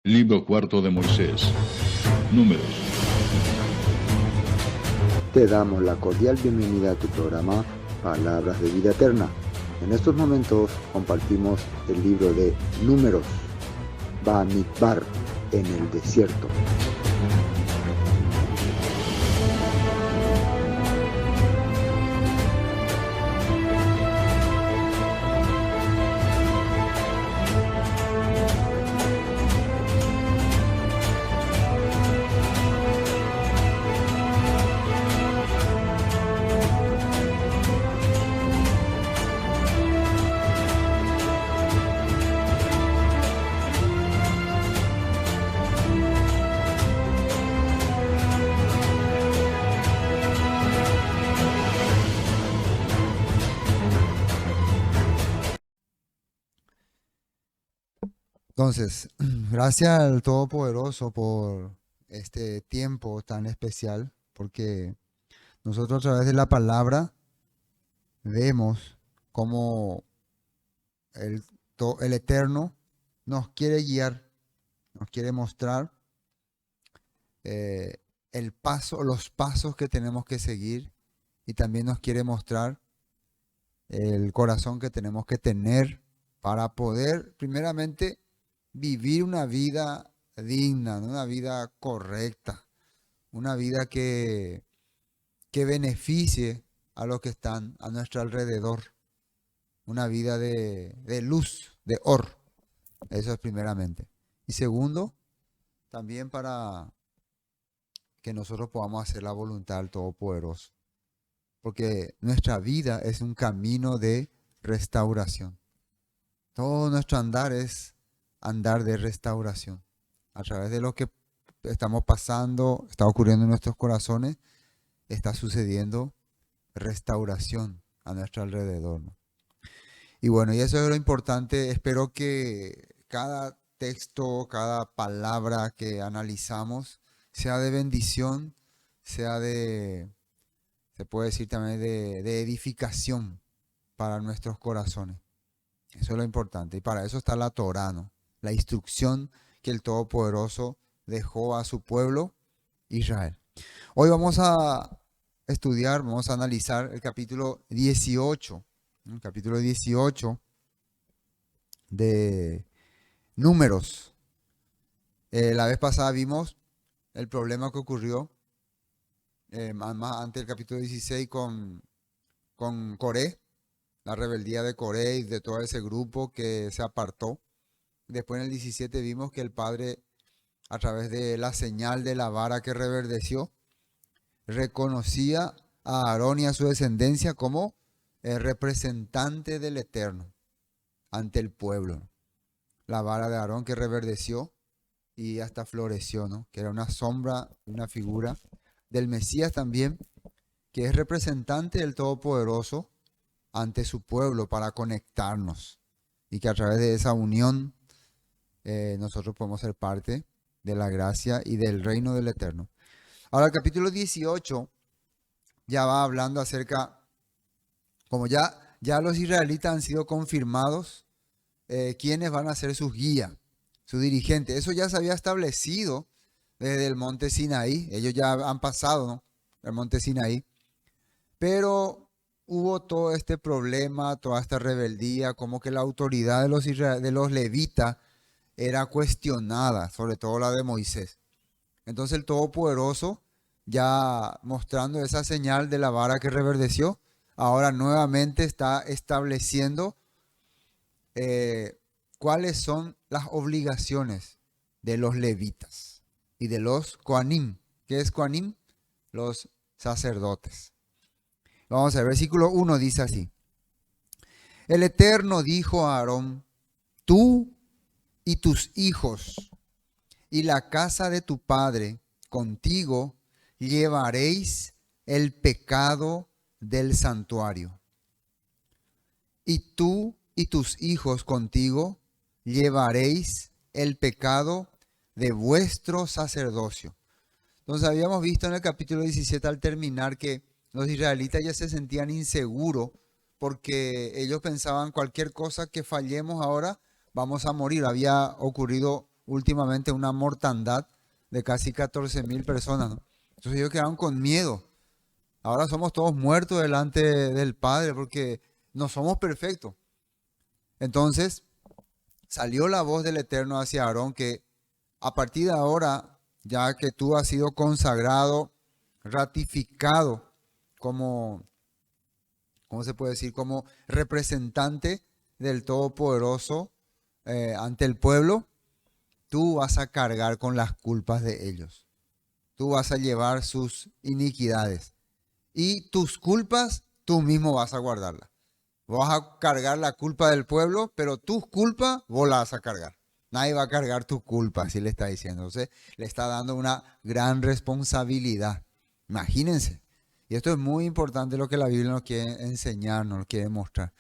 Libro cuarto de Moisés. Números. Te damos la cordial bienvenida a tu programa Palabras de Vida Eterna. En estos momentos compartimos el libro de Números, Bamidbar, en el desierto. Entonces, gracias al Todopoderoso por este tiempo tan especial, porque nosotros a través de la palabra vemos cómo el Eterno nos quiere guiar, nos quiere mostrar eh, los pasos que tenemos que seguir y también nos quiere mostrar el corazón que tenemos que tener para poder, primeramente, vivir una vida digna, ¿no? Una vida correcta, una vida que beneficie a los que están a nuestro alrededor, una vida de luz, de or. Eso es primeramente. Y segundo, también para que nosotros podamos hacer la voluntad del Todopoderoso, porque nuestra vida es un camino de restauración. Todo nuestro andar es andar de restauración. A través de lo que estamos pasando, está ocurriendo en nuestros corazones, está sucediendo restauración a nuestro alrededor, ¿no? Y bueno, y eso es lo importante. Espero que cada texto, cada palabra que analizamos sea de bendición, sea se puede decir también de edificación para nuestros corazones. Eso es lo importante. Y para eso está la Torá, ¿no? La instrucción que el Todopoderoso dejó a su pueblo, Israel. Hoy vamos a estudiar, vamos a analizar el capítulo 18, ¿no? El capítulo 18 de Números. La vez pasada vimos el problema que ocurrió más antes del capítulo 16 con Coré, la rebeldía de Coré y de todo ese grupo que se apartó. Después en el 17 vimos que el Padre, a través de la señal de la vara que reverdeció, reconocía a Aarón y a su descendencia como el representante del Eterno ante el pueblo. La vara de Aarón que reverdeció y hasta floreció, ¿no? Que era una sombra, una figura del Mesías también, que es representante del Todopoderoso ante su pueblo para conectarnos. Y que a través de esa unión nosotros podemos ser parte de la gracia y del reino del Eterno. Ahora el capítulo 18 ya va hablando acerca, como ya los israelitas han sido confirmados, quiénes van a ser sus guías, sus dirigentes. Eso ya se había establecido desde el monte Sinaí. Ellos ya han pasado, ¿no?, el monte Sinaí. Pero hubo todo este problema, toda esta rebeldía, como que la autoridad de los levitas era cuestionada, sobre todo la de Moisés. Entonces el Todopoderoso, ya mostrando esa señal de la vara que reverdeció, ahora nuevamente está estableciendo cuáles son las obligaciones de los levitas y de los coanim. ¿Qué es coanim? Los sacerdotes. Vamos a ver, versículo 1 dice así: El Eterno dijo a Aarón: tú y tus hijos y la casa de tu padre contigo llevaréis el pecado del santuario. Y tú y tus hijos contigo llevaréis el pecado de vuestro sacerdocio. Entonces habíamos visto en el capítulo 17 al terminar que los israelitas ya se sentían inseguros porque ellos pensaban cualquier cosa que fallemos ahora vamos a morir. Había ocurrido últimamente una mortandad de casi 14.000 personas, ¿no? Entonces ellos quedaron con miedo. Ahora somos todos muertos delante del Padre porque no somos perfectos. Entonces salió la voz del Eterno hacia Aarón que a partir de ahora, ya que tú has sido consagrado, ratificado como, ¿cómo se puede decir? Como representante del Todopoderoso ante el pueblo, tú vas a cargar con las culpas de ellos. Tú vas a llevar sus iniquidades. Y tus culpas, tú mismo vas a guardarlas. Vas a cargar la culpa del pueblo, pero tus culpas vos las vas a cargar. Nadie va a cargar tu culpa, así le está diciendo. Entonces, le está dando una gran responsabilidad. Imagínense. Y esto es muy importante lo que la Biblia nos quiere enseñar, nos quiere mostrar.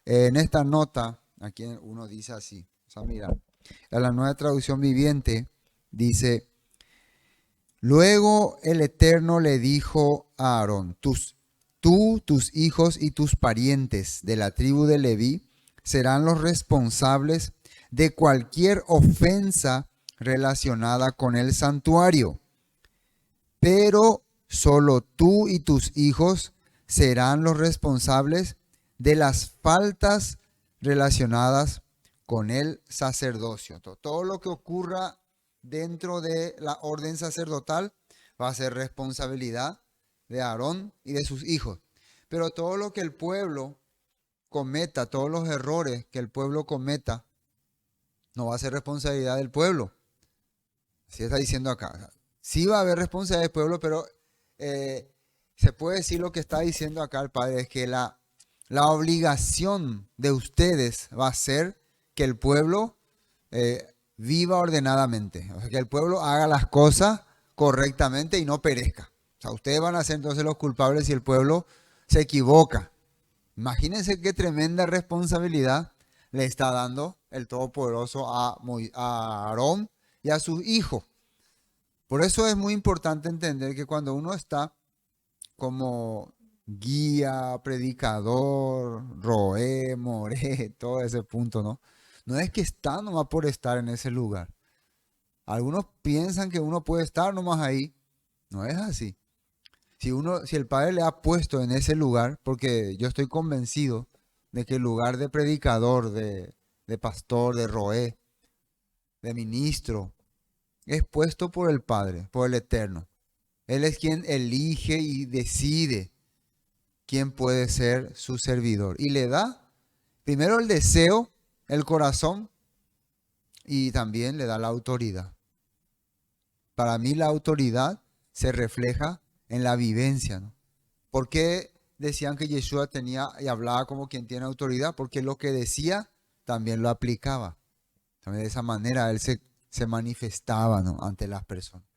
En esta nota, aquí uno dice así. O sea, mira, en la Nueva Traducción Viviente dice: luego el Eterno le dijo a Aarón: tú, tus hijos y tus parientes de la tribu de Leví serán los responsables de cualquier ofensa relacionada con el santuario. Pero solo tú y tus hijos serán los responsables de las faltas relacionadas con el sacerdocio. Todo lo que ocurra dentro de la orden sacerdotal va a ser responsabilidad de Aarón y de sus hijos. Pero todo lo que el pueblo cometa, todos los errores que el pueblo cometa, no va a ser responsabilidad del pueblo. Así está diciendo acá. Sí va a haber responsabilidad del pueblo, pero se puede decir lo que está diciendo acá el Padre, es que la obligación de ustedes va a ser que el pueblo viva ordenadamente. O sea, que el pueblo haga las cosas correctamente y no perezca. O sea, ustedes van a ser entonces los culpables si el pueblo se equivoca. Imagínense qué tremenda responsabilidad le está dando el Todopoderoso a Aarón y a sus hijos. Por eso es muy importante entender que cuando uno está como guía, predicador, roé, moré, todo ese punto, ¿no? No es que está nomás por estar en ese lugar. Algunos piensan que uno puede estar nomás ahí. No es así. Si el Padre le ha puesto en ese lugar, porque yo estoy convencido de que el lugar de predicador, de pastor, de roé, de ministro, es puesto por el Padre, por el Eterno. Él es quien elige y decide quién puede ser su servidor. Y le da primero el deseo, el corazón, y también le da la autoridad. Para mí la autoridad se refleja en la vivencia, ¿no? ¿Por qué decían que Yeshua tenía y hablaba como quien tiene autoridad? Porque lo que decía también lo aplicaba. También de esa manera él se manifestaba, ¿no?, ante las personas.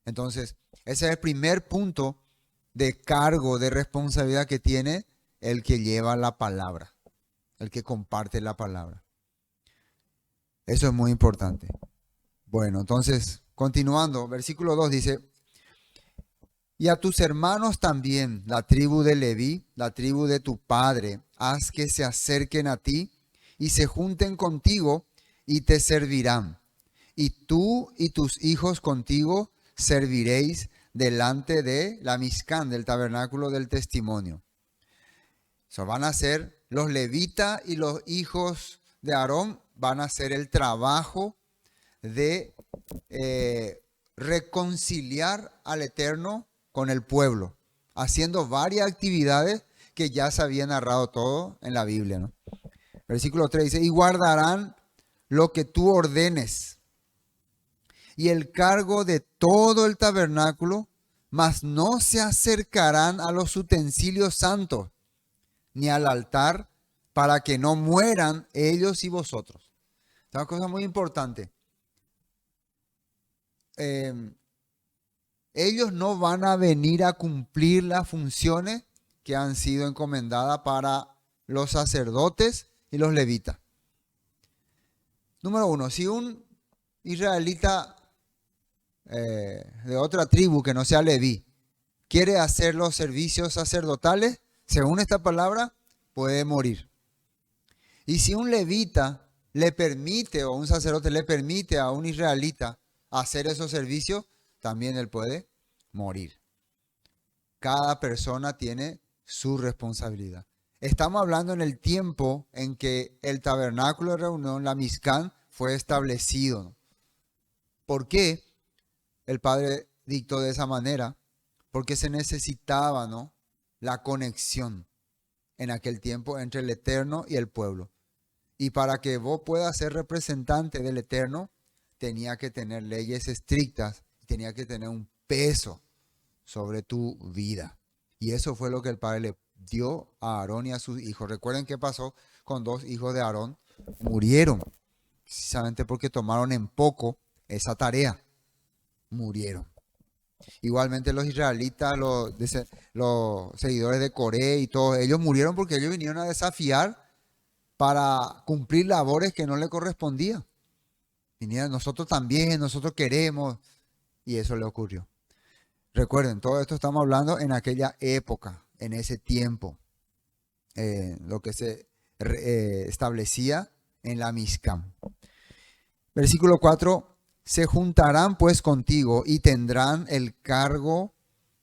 Entonces, ese es el primer punto de cargo, de responsabilidad que tiene el que lleva la palabra, el que comparte la palabra. Eso es muy importante. Bueno, entonces, continuando, versículo 2 dice: y a tus hermanos también, la tribu de Leví, la tribu de tu padre, haz que se acerquen a ti y se junten contigo y te servirán. Y tú y tus hijos contigo serviréis delante de la Mishkan, del tabernáculo del testimonio. So, van a ser los levitas y los hijos de Aarón, van a hacer el trabajo de reconciliar al Eterno con el pueblo, haciendo varias actividades que ya se había narrado todo en la Biblia, ¿no? Versículo 3 dice: y guardarán lo que tú ordenes y el cargo de todo el tabernáculo, mas no se acercarán a los utensilios santos ni al altar, para que no mueran ellos y vosotros. Esta es una cosa muy importante. Ellos no van a venir a cumplir las funciones que han sido encomendadas para los sacerdotes y los levitas. Número 1, si un israelita de otra tribu que no sea leví quiere hacer los servicios sacerdotales, según esta palabra, puede morir. Y si un levita le permite, o un sacerdote le permite a un israelita hacer esos servicios, también él puede morir. Cada persona tiene su responsabilidad. Estamos hablando en el tiempo en que el tabernáculo de reunión, la Mizcán, fue establecido, ¿no? ¿Por qué el Padre dictó de esa manera? Porque se necesitaba, ¿no?, la conexión en aquel tiempo entre el Eterno y el pueblo. Y para que vos puedas ser representante del Eterno, tenía que tener leyes estrictas, tenía que tener un peso sobre tu vida. Y eso fue lo que el Padre le dio a Aarón y a sus hijos. Recuerden qué pasó con 2 hijos de Aarón. Murieron, precisamente porque tomaron en poco esa tarea. Murieron. Igualmente los israelitas, los seguidores de Coré y todos ellos murieron porque ellos vinieron a desafiar para cumplir labores que no le correspondían. Vinieron, nosotros también, nosotros queremos, y eso le ocurrió. Recuerden, todo esto estamos hablando en aquella época, en ese tiempo, lo que se establecía en la Mizcán. Versículo 4. Se juntarán pues contigo y tendrán el cargo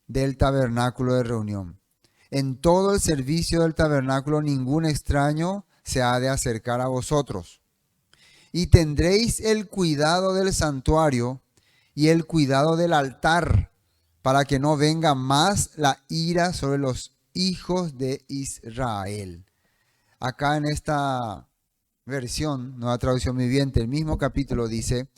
del tabernáculo de reunión. En todo el servicio del tabernáculo ningún extraño se ha de acercar a vosotros. Y tendréis el cuidado del santuario y el cuidado del altar, para que no venga más la ira sobre los hijos de Israel. Acá en esta versión, Nueva Traducción Viviente, el mismo capítulo dice: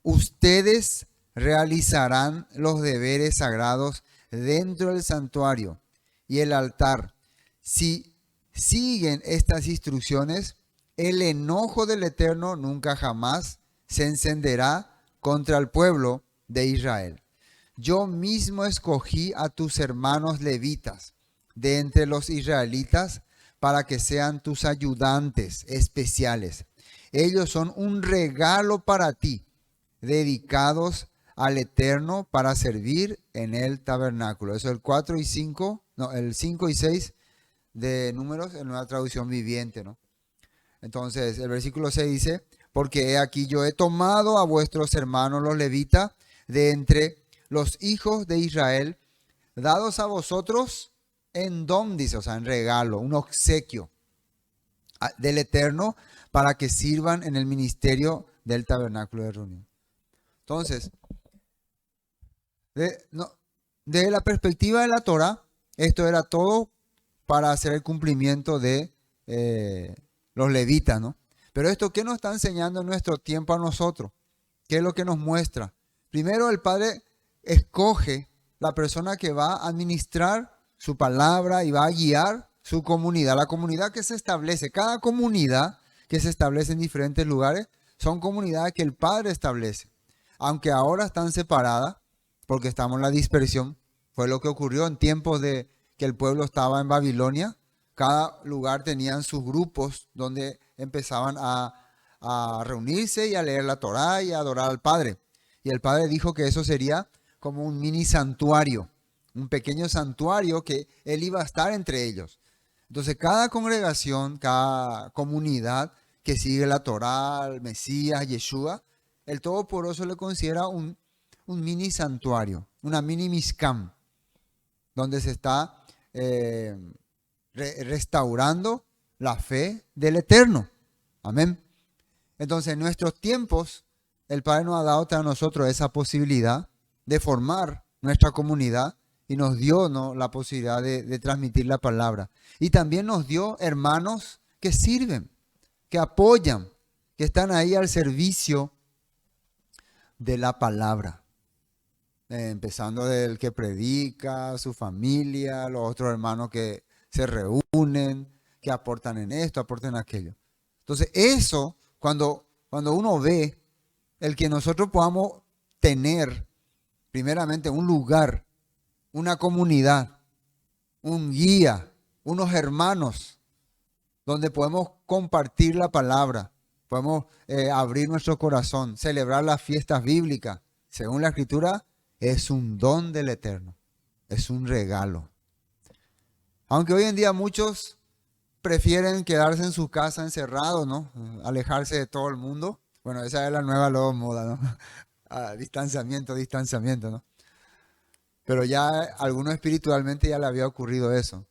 ustedes realizarán los deberes sagrados dentro del santuario y el altar. Si siguen estas instrucciones, el enojo del Eterno nunca jamás se encenderá contra el pueblo de Israel. Yo mismo escogí a tus hermanos levitas de entre los israelitas para que sean tus ayudantes especiales. Ellos son un regalo para ti, dedicados al Eterno para servir en el tabernáculo. Eso es el 4 y 5, no, el 5 y 6 de Números en una traducción viviente, ¿no? Entonces, el versículo 6 dice: porque he aquí yo he tomado a vuestros hermanos los levitas de entre los hijos de Israel, dados a vosotros en don, dice, o sea, en regalo, un obsequio del Eterno, para que sirvan en el ministerio del tabernáculo de reunión. Entonces, desde la perspectiva de la Torah, esto era todo para hacer el cumplimiento de los levitas, ¿no? Pero esto, ¿qué nos está enseñando en nuestro tiempo a nosotros? ¿Qué es lo que nos muestra? Primero, el Padre escoge la persona que va a administrar su palabra y va a guiar su comunidad. La comunidad que se establece, cada comunidad que se establece en diferentes lugares, son comunidades que el Padre establece. Aunque ahora están separadas, porque estamos en la dispersión, fue lo que ocurrió en tiempos de que el pueblo estaba en Babilonia. Cada lugar tenían sus grupos donde empezaban a reunirse y a leer la Torá y a adorar al Padre. Y el Padre dijo que eso sería como un mini santuario, un pequeño santuario que Él iba a estar entre ellos. Entonces cada congregación, cada comunidad que sigue la Torá, el Mesías, Yeshua, el Todopoderoso le considera un mini santuario, una mini Mizcán, donde se está restaurando la fe del Eterno. Amén. Entonces, en nuestros tiempos, el Padre nos ha dado a nosotros esa posibilidad de formar nuestra comunidad y nos dio, ¿no?, la posibilidad de transmitir la palabra. Y también nos dio hermanos que sirven, que apoyan, que están ahí al servicio de la palabra. Empezando del que predica, su familia, los otros hermanos que se reúnen, que aportan en esto, aportan en aquello. Entonces eso, cuando uno ve el que nosotros podamos tener primeramente un lugar, una comunidad, un guía, unos hermanos, donde podemos compartir la palabra, podemos abrir nuestro corazón, celebrar las fiestas bíblicas, según la Escritura, es un don del Eterno, es un regalo. Aunque hoy en día muchos prefieren quedarse en su casa encerrados, ¿no? Alejarse de todo el mundo. Bueno, esa es la nueva luego moda, ¿no? Distanciamiento, ¿no? Pero ya a algunos espiritualmente ya le había ocurrido eso.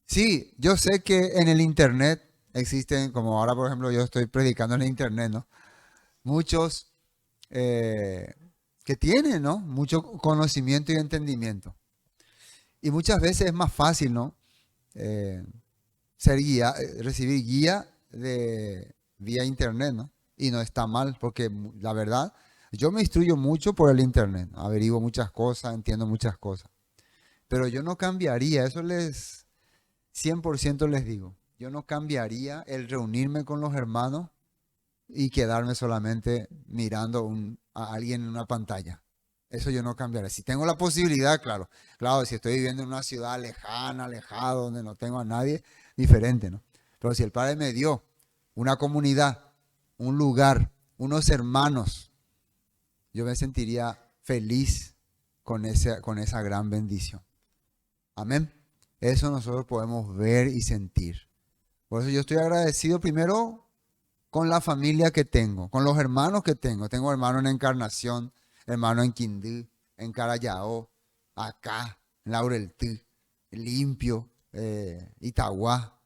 Sí, yo sé que en el internet existen, como ahora por ejemplo yo estoy predicando en el internet, ¿no? Muchos que tienen, ¿no? Mucho conocimiento y entendimiento. Y muchas veces es más fácil, ¿no? Recibir guía vía internet, ¿no? Y no está mal, porque la verdad, yo me instruyo mucho por el internet, averiguo muchas cosas, entiendo muchas cosas. Pero yo no cambiaría, 100% les digo, yo no cambiaría el reunirme con los hermanos y quedarme solamente mirando a alguien en una pantalla. Eso yo no cambiaría. Si tengo la posibilidad, claro. Claro, si estoy viviendo en una ciudad lejana, alejado, donde no tengo a nadie, diferente, ¿no? Pero si el Padre me dio una comunidad, un lugar, unos hermanos, yo me sentiría feliz con esa gran bendición. Amén. Eso nosotros podemos ver y sentir. Por eso yo estoy agradecido primero con la familia que tengo, con los hermanos que tengo. Tengo hermanos en Encarnación, hermanos en Quindú, en Carayao, acá, en Laureltí, Limpio, Itagua,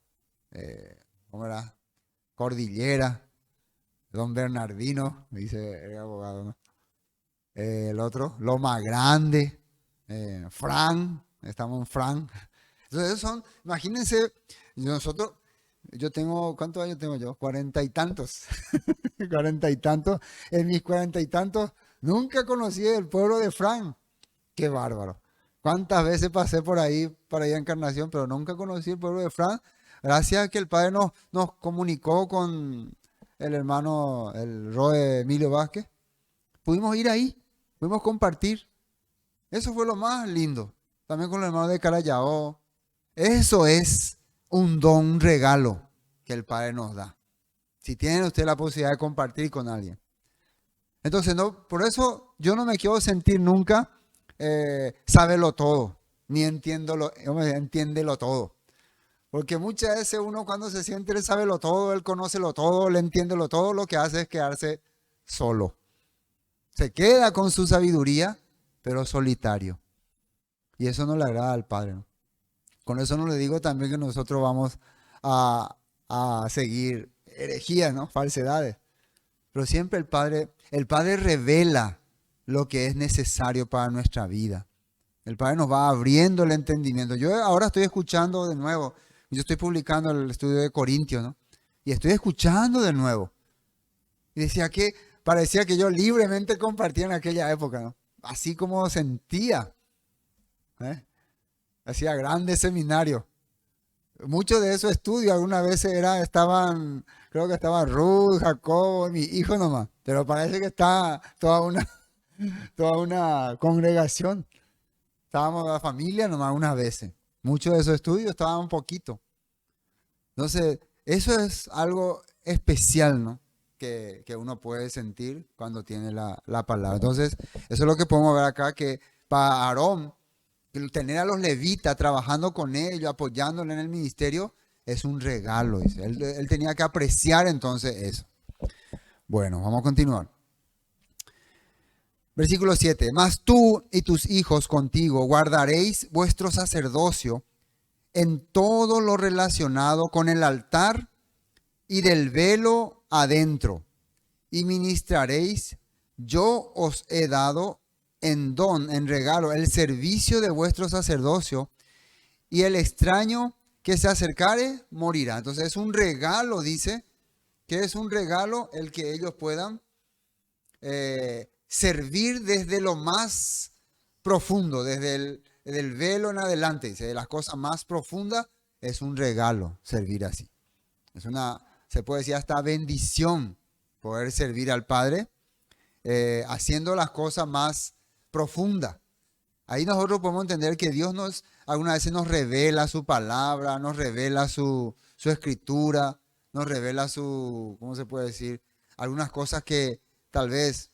¿cómo era? Cordillera, Don Bernardino, me dice el abogado, ¿no? El otro, Loma Grande, Fran, estamos en Fran. Entonces imagínense, yo tengo, ¿cuántos años tengo yo? 40 y tantos. 40 y tantos. En mis 40 y tantos nunca conocí el pueblo de Fran. Qué bárbaro. ¿Cuántas veces pasé por ahí, para ir a Encarnación, pero nunca conocí el pueblo de Fran? Gracias a que el Padre nos comunicó con el hermano, el Roe Emilio Vázquez. Pudimos ir ahí, pudimos compartir. Eso fue lo más lindo. También con los hermanos de Carayao. Eso es un don, un regalo que el Padre nos da. Si tiene usted la posibilidad de compartir con alguien. Entonces, no, por eso yo no me quiero sentir nunca sábelo todo, ni entiéndelo todo. Porque muchas veces uno cuando se siente él sábelo todo, él conócelo todo, le entiéndelo todo, lo que hace es quedarse solo. Se queda con su sabiduría, pero solitario. Y eso no le agrada al Padre, ¿no? Con eso no le digo también que nosotros vamos a seguir herejías, ¿no? Falsedades. Pero siempre el Padre revela lo que es necesario para nuestra vida. El Padre nos va abriendo el entendimiento. Yo ahora estoy escuchando de nuevo. Yo estoy publicando el estudio de Corintios, ¿no? Y estoy escuchando de nuevo. Y parecía que yo libremente compartía en aquella época, ¿no? Así como sentía. Hacía grandes seminarios. Muchos de esos estudios algunas veces creo que estaban Ruth, Jacobo y mi hijo nomás. Pero parece que está toda una congregación. Estábamos la familia nomás unas veces. Muchos de esos estudios estaban un poquito. Entonces, eso es algo especial, ¿no? Que uno puede sentir cuando tiene la palabra. Entonces, eso es lo que podemos ver acá, que para Aarón, el tener a los levitas trabajando con ellos, apoyándole en el ministerio, es un regalo. Dice. Él tenía que apreciar entonces eso. Bueno, vamos a continuar. Versículo 7. Mas tú y tus hijos contigo guardaréis vuestro sacerdocio en todo lo relacionado con el altar y del velo adentro, y ministraréis. Yo os he dado en don, en regalo, el servicio de vuestro sacerdocio, y el extraño que se acercare morirá. Entonces es un regalo, dice, que es un regalo el que ellos puedan servir desde lo más profundo, desde el velo en adelante, dice, de las cosas más profundas, es un regalo servir así. Se puede decir hasta bendición poder servir al Padre haciendo las cosas más profundas. Ahí nosotros podemos entender que Dios algunas veces nos revela su palabra, nos revela su escritura, nos revela ¿cómo se puede decir? Algunas cosas que tal vez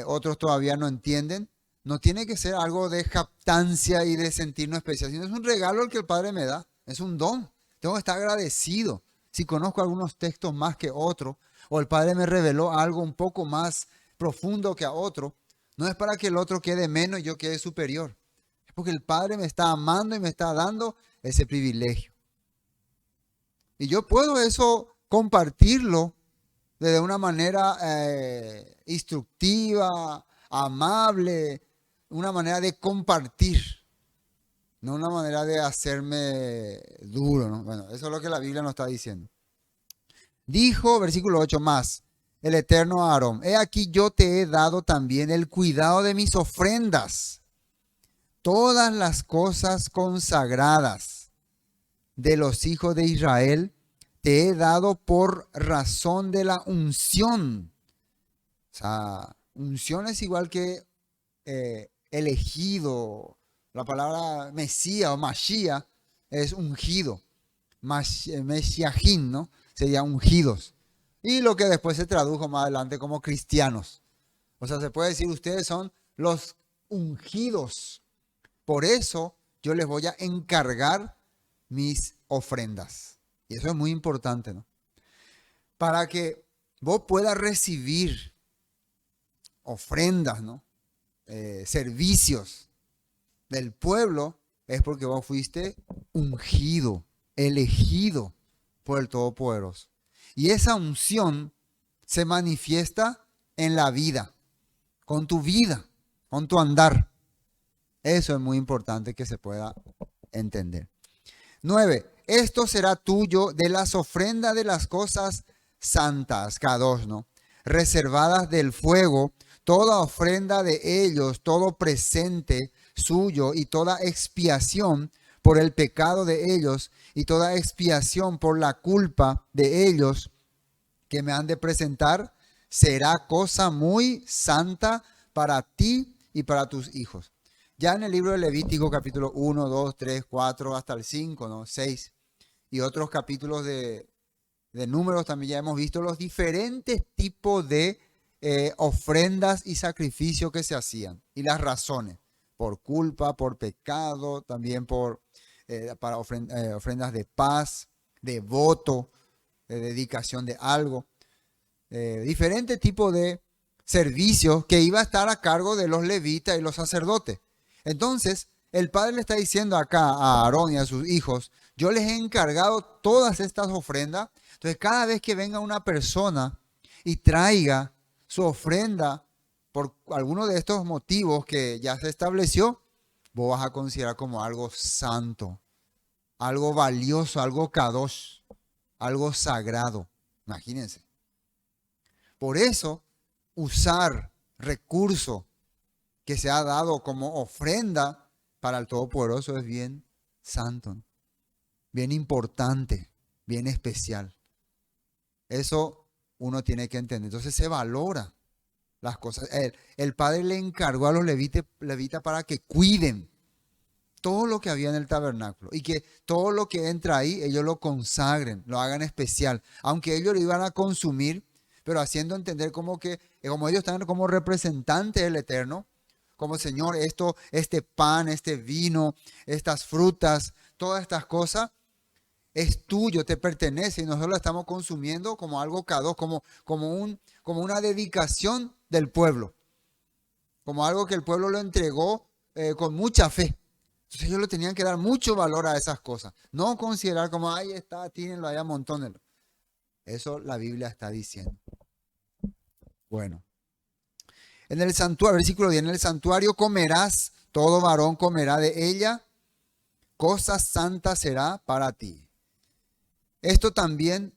otros todavía no entienden. No tiene que ser algo de jactancia y de sentirnos especial, sino es un regalo el que el Padre me da, es un don. Tengo que estar agradecido. Si conozco algunos textos más que otros, o el Padre me reveló algo un poco más profundo que a otro, no es para que el otro quede menos y yo quede superior. Es porque el Padre me está amando y me está dando ese privilegio. Y yo puedo eso compartirlo de una manera instructiva, amable, una manera de compartir, no una manera de hacerme duro, ¿no? Bueno, eso es lo que la Biblia nos está diciendo. Dijo, versículo 8 más, el Eterno a Aarón: he aquí yo te he dado también el cuidado de mis ofrendas, todas las cosas consagradas de los hijos de Israel te he dado por razón de la unción. O sea, unción es igual que elegido. La palabra Mesías o Mashiach es ungido. Meshiachim, ¿no? Sería ungidos. Y lo que después se tradujo más adelante como cristianos. O sea, se puede decir, ustedes son los ungidos. Por eso yo les voy a encargar mis ofrendas. Y eso es muy importante, ¿no? Para que vos puedas recibir ofrendas, ¿no? Servicios del pueblo, es porque vos fuiste ungido, elegido por el Todopoderoso. Y esa unción se manifiesta en la vida, con tu andar. Eso es muy importante que se pueda entender. 9. Esto será tuyo de las ofrendas de las cosas santas, Kadosh, ¿no? Reservadas del fuego, toda ofrenda de ellos, todo presente suyo y toda expiación por el pecado de ellos y toda expiación por la culpa de ellos que me han de presentar, será cosa muy santa para ti y para tus hijos. Ya en el libro de Levítico, capítulo 1, 2, 3, 4, hasta el 5, ¿no? 6, y otros capítulos de Números, también ya hemos visto los diferentes tipos de ofrendas y sacrificios que se hacían y las razones, por culpa, por pecado, también para ofrendas de paz, de voto, de dedicación de algo, diferentes tipos de servicios que iba a estar a cargo de los levitas y los sacerdotes. Entonces, el Padre le está diciendo acá a Aarón y a sus hijos: yo les he encargado todas estas ofrendas. Entonces, cada vez que venga una persona y traiga su ofrenda por alguno de estos motivos que ya se estableció, vos vas a considerar como algo santo, algo valioso, algo kadosh, algo sagrado. Imagínense. Por eso, usar recursos que se ha dado como ofrenda para el Todopoderoso es bien santo, ¿no? Bien importante, bien especial. Eso uno tiene que entender. Entonces se valora las cosas. El Padre le encargó a los levitas para que cuiden todo lo que había en el tabernáculo y que todo lo que entra ahí ellos lo consagren, lo hagan especial. Aunque ellos lo iban a consumir, pero haciendo entender como ellos están como representantes del Eterno, como Señor, este pan, este vino, estas frutas, todas estas cosas, es tuyo, te pertenece y nosotros lo estamos consumiendo como algo kadosh, como una dedicación del pueblo, como algo que el pueblo lo entregó con mucha fe. Entonces ellos le tenían que dar mucho valor a esas cosas, no considerar como, ahí está, tírenlo allá, montónenlo. Eso la Biblia está diciendo. Bueno. En el santuario, versículo 10, en el santuario comerás, todo varón comerá de ella, cosa santa será para ti. Esto también,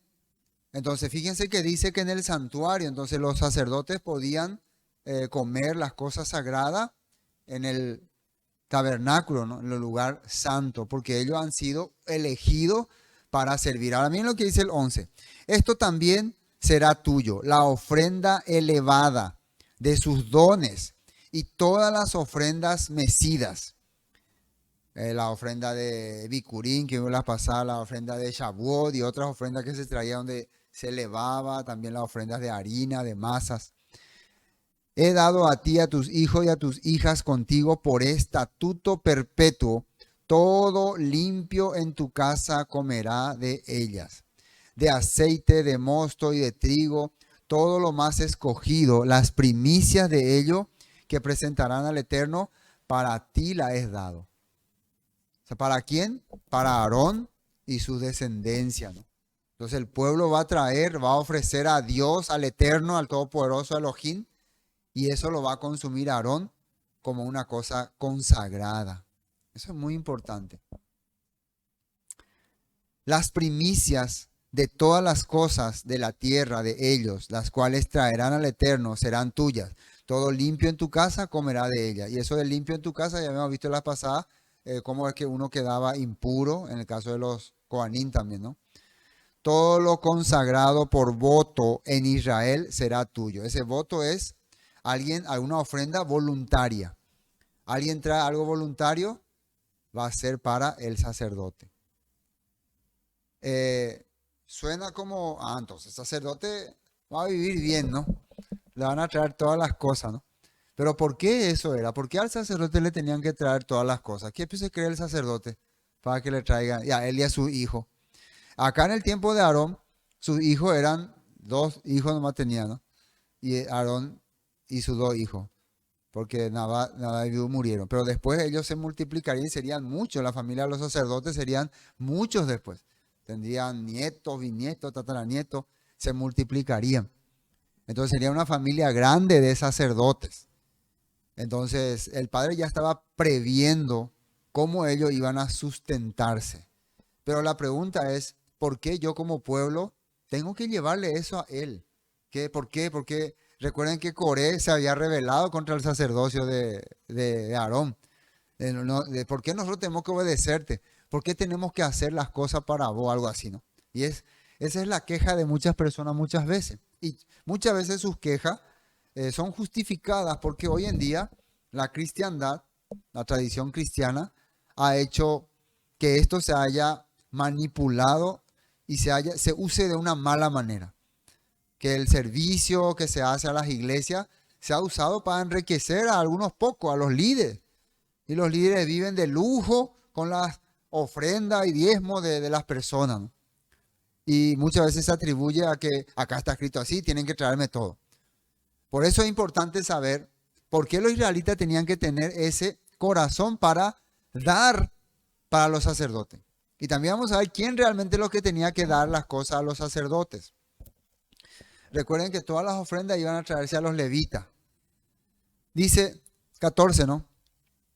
entonces fíjense que dice que en el santuario, entonces los sacerdotes podían comer las cosas sagradas en el tabernáculo, ¿no? En el lugar santo, porque ellos han sido elegidos para servir. Ahora miren lo que dice el 11. Esto también será tuyo, la ofrenda elevada de sus dones y todas las ofrendas mecidas. La ofrenda de Bikurín, que vimos la pasada, la ofrenda de Shavuot y otras ofrendas que se traían donde se elevaba, también las ofrendas de harina, de masas. He dado a ti, a tus hijos y a tus hijas contigo por estatuto perpetuo todo limpio en tu casa comerá de ellas. De aceite, de mosto y de trigo, todo lo más escogido, las primicias de ello que presentarán al Eterno, para ti la es dado. O sea, ¿para quién? Para Aarón y su descendencia, ¿no? Entonces el pueblo va a ofrecer a Dios, al Eterno, al Todopoderoso Elohim, y eso lo va a consumir Aarón como una cosa consagrada. Eso es muy importante. Las primicias de todas las cosas de la tierra de ellos, las cuales traerán al Eterno, serán tuyas. Todo limpio en tu casa comerá de ella. Y eso de limpio en tu casa, ya habíamos visto la pasada, cómo es que uno quedaba impuro, en el caso de los Coanín también, ¿no? Todo lo consagrado por voto en Israel será tuyo. Ese voto es alguna ofrenda voluntaria. Alguien trae algo voluntario, va a ser para el sacerdote. Suena como, entonces el sacerdote va a vivir bien, ¿no? Le van a traer todas las cosas, ¿no? Pero ¿por qué eso era? ¿Por qué al sacerdote le tenían que traer todas las cosas? ¿Qué se cree el sacerdote para que le traigan a él y a su hijo? Acá en el tiempo de Aarón, sus hijos eran 2 hijos nomás tenían, ¿no? Y Aarón y sus 2 hijos, porque Nadab y Abiú murieron. Pero después ellos se multiplicarían y serían muchos. La familia de los sacerdotes serían muchos después. Tendrían nietos, bisnietos, tataranietos, se multiplicarían. Entonces sería una familia grande de sacerdotes. Entonces el padre ya estaba previendo cómo ellos iban a sustentarse. Pero la pregunta es, ¿por qué yo como pueblo tengo que llevarle eso a él? ¿Por qué? Porque recuerden que Coré se había rebelado contra el sacerdocio de Aarón. ¿Por qué nosotros tenemos que obedecerte? ¿Por qué tenemos que hacer las cosas para vos? Algo así, ¿no? Y esa es la queja de muchas personas muchas veces. Y muchas veces sus quejas son justificadas porque hoy en día la cristiandad, la tradición cristiana, ha hecho que esto se haya manipulado y se use de una mala manera. Que el servicio que se hace a las iglesias se ha usado para enriquecer a algunos pocos, a los líderes. Y los líderes viven de lujo con las ofrendas y diezmos de las personas, ¿no? Y muchas veces se atribuye a que acá está escrito así, tienen que traerme todo. Por eso es importante saber por qué los israelitas tenían que tener ese corazón para dar para los sacerdotes. Y también vamos a ver quién realmente es lo que tenía que dar las cosas a los sacerdotes. Recuerden que todas las ofrendas iban a traerse a los levitas. Dice 14, ¿no?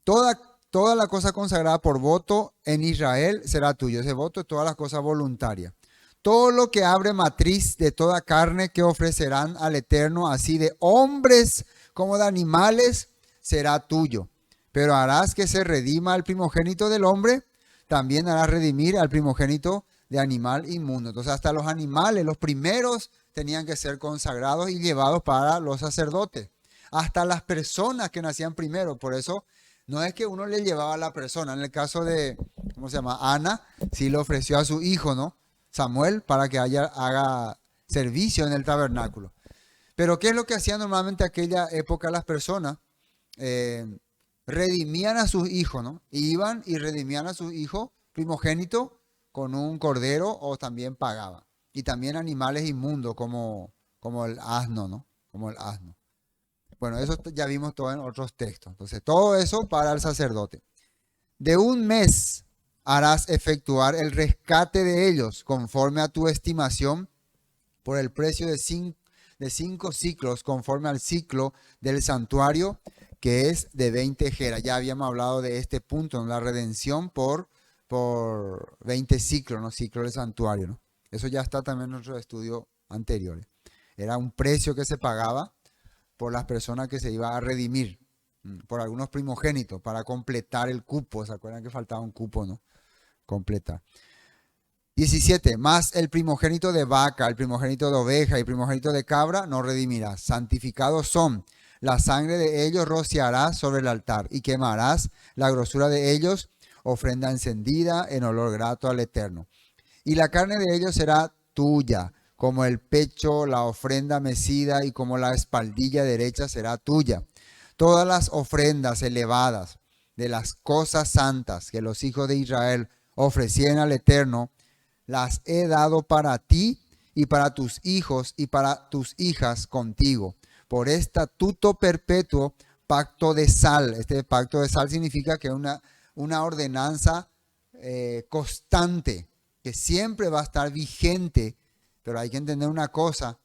Toda la cosa consagrada por voto en Israel será tuyo. Ese voto es todas las cosas voluntarias. Todo lo que abre matriz de toda carne que ofrecerán al Eterno, así de hombres como de animales, será tuyo. Pero harás que se redima al primogénito del hombre, también harás redimir al primogénito de animal inmundo. Entonces hasta los animales, los primeros, tenían que ser consagrados y llevados para los sacerdotes. Hasta las personas que nacían primero. Por eso no es que uno le llevaba a la persona. En el caso de, ¿cómo se llama? Ana, sí le ofreció a su hijo, ¿no? Samuel, para que haga servicio en el tabernáculo. Pero ¿qué es lo que hacían normalmente aquella época las personas? Redimían a sus hijos, ¿no? Iban y redimían a sus hijos primogénito con un cordero o también pagaban. Y también animales inmundos como el asno, ¿no? Como el asno. Bueno, eso ya vimos todo en otros textos. Entonces, todo eso para el sacerdote. De un mes harás efectuar el rescate de ellos conforme a tu estimación por el precio de 5 ciclos, conforme al ciclo del santuario, que es de 20 geras. Ya habíamos hablado de este punto, ¿no? La redención por 20 ciclos, ¿no? Ciclo del santuario, ¿no? Eso ya está también en nuestros estudios anteriores. Era un precio que se pagaba por las personas que se iba a redimir, por algunos primogénitos, para completar el cupo. ¿Se acuerdan que faltaba un cupo, no? Completar. 17. Más el primogénito de vaca, el primogénito de oveja y el primogénito de cabra no redimirás. Santificados son. La sangre de ellos rociarás sobre el altar y quemarás la grosura de ellos, ofrenda encendida en olor grato al Eterno. Y la carne de ellos será tuya, como el pecho, la ofrenda mecida y como la espaldilla derecha será tuya. Todas las ofrendas elevadas de las cosas santas que los hijos de Israel ofrecían al Eterno, las he dado para ti y para tus hijos y para tus hijas contigo, por estatuto perpetuo, pacto de sal. Este pacto de sal significa que es una ordenanza constante, que siempre va a estar vigente. Pero hay que entender una cosa: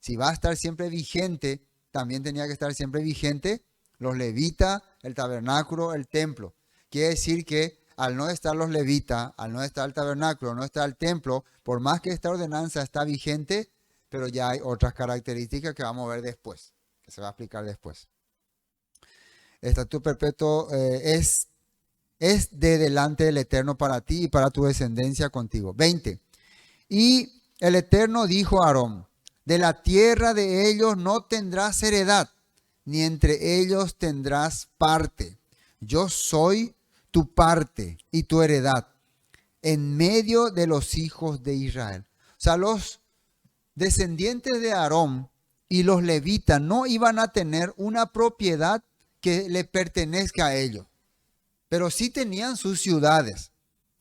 si va a estar siempre vigente, también tenía que estar siempre vigente los levitas, el tabernáculo, el templo. Quiere decir que al no estar los levitas, al no estar el tabernáculo, no estar el templo, por más que esta ordenanza está vigente, pero ya hay otras características que vamos a ver después, que se va a explicar después. El estatuto perpetuo es de delante del Eterno para ti y para tu descendencia contigo. 20. Y el Eterno dijo a Aarón: de la tierra de ellos no tendrás heredad, ni entre ellos tendrás parte. Yo soy tu parte y tu heredad en medio de los hijos de Israel. O sea, los descendientes de Aarón y los levitas no iban a tener una propiedad que le pertenezca a ellos, pero sí tenían sus ciudades.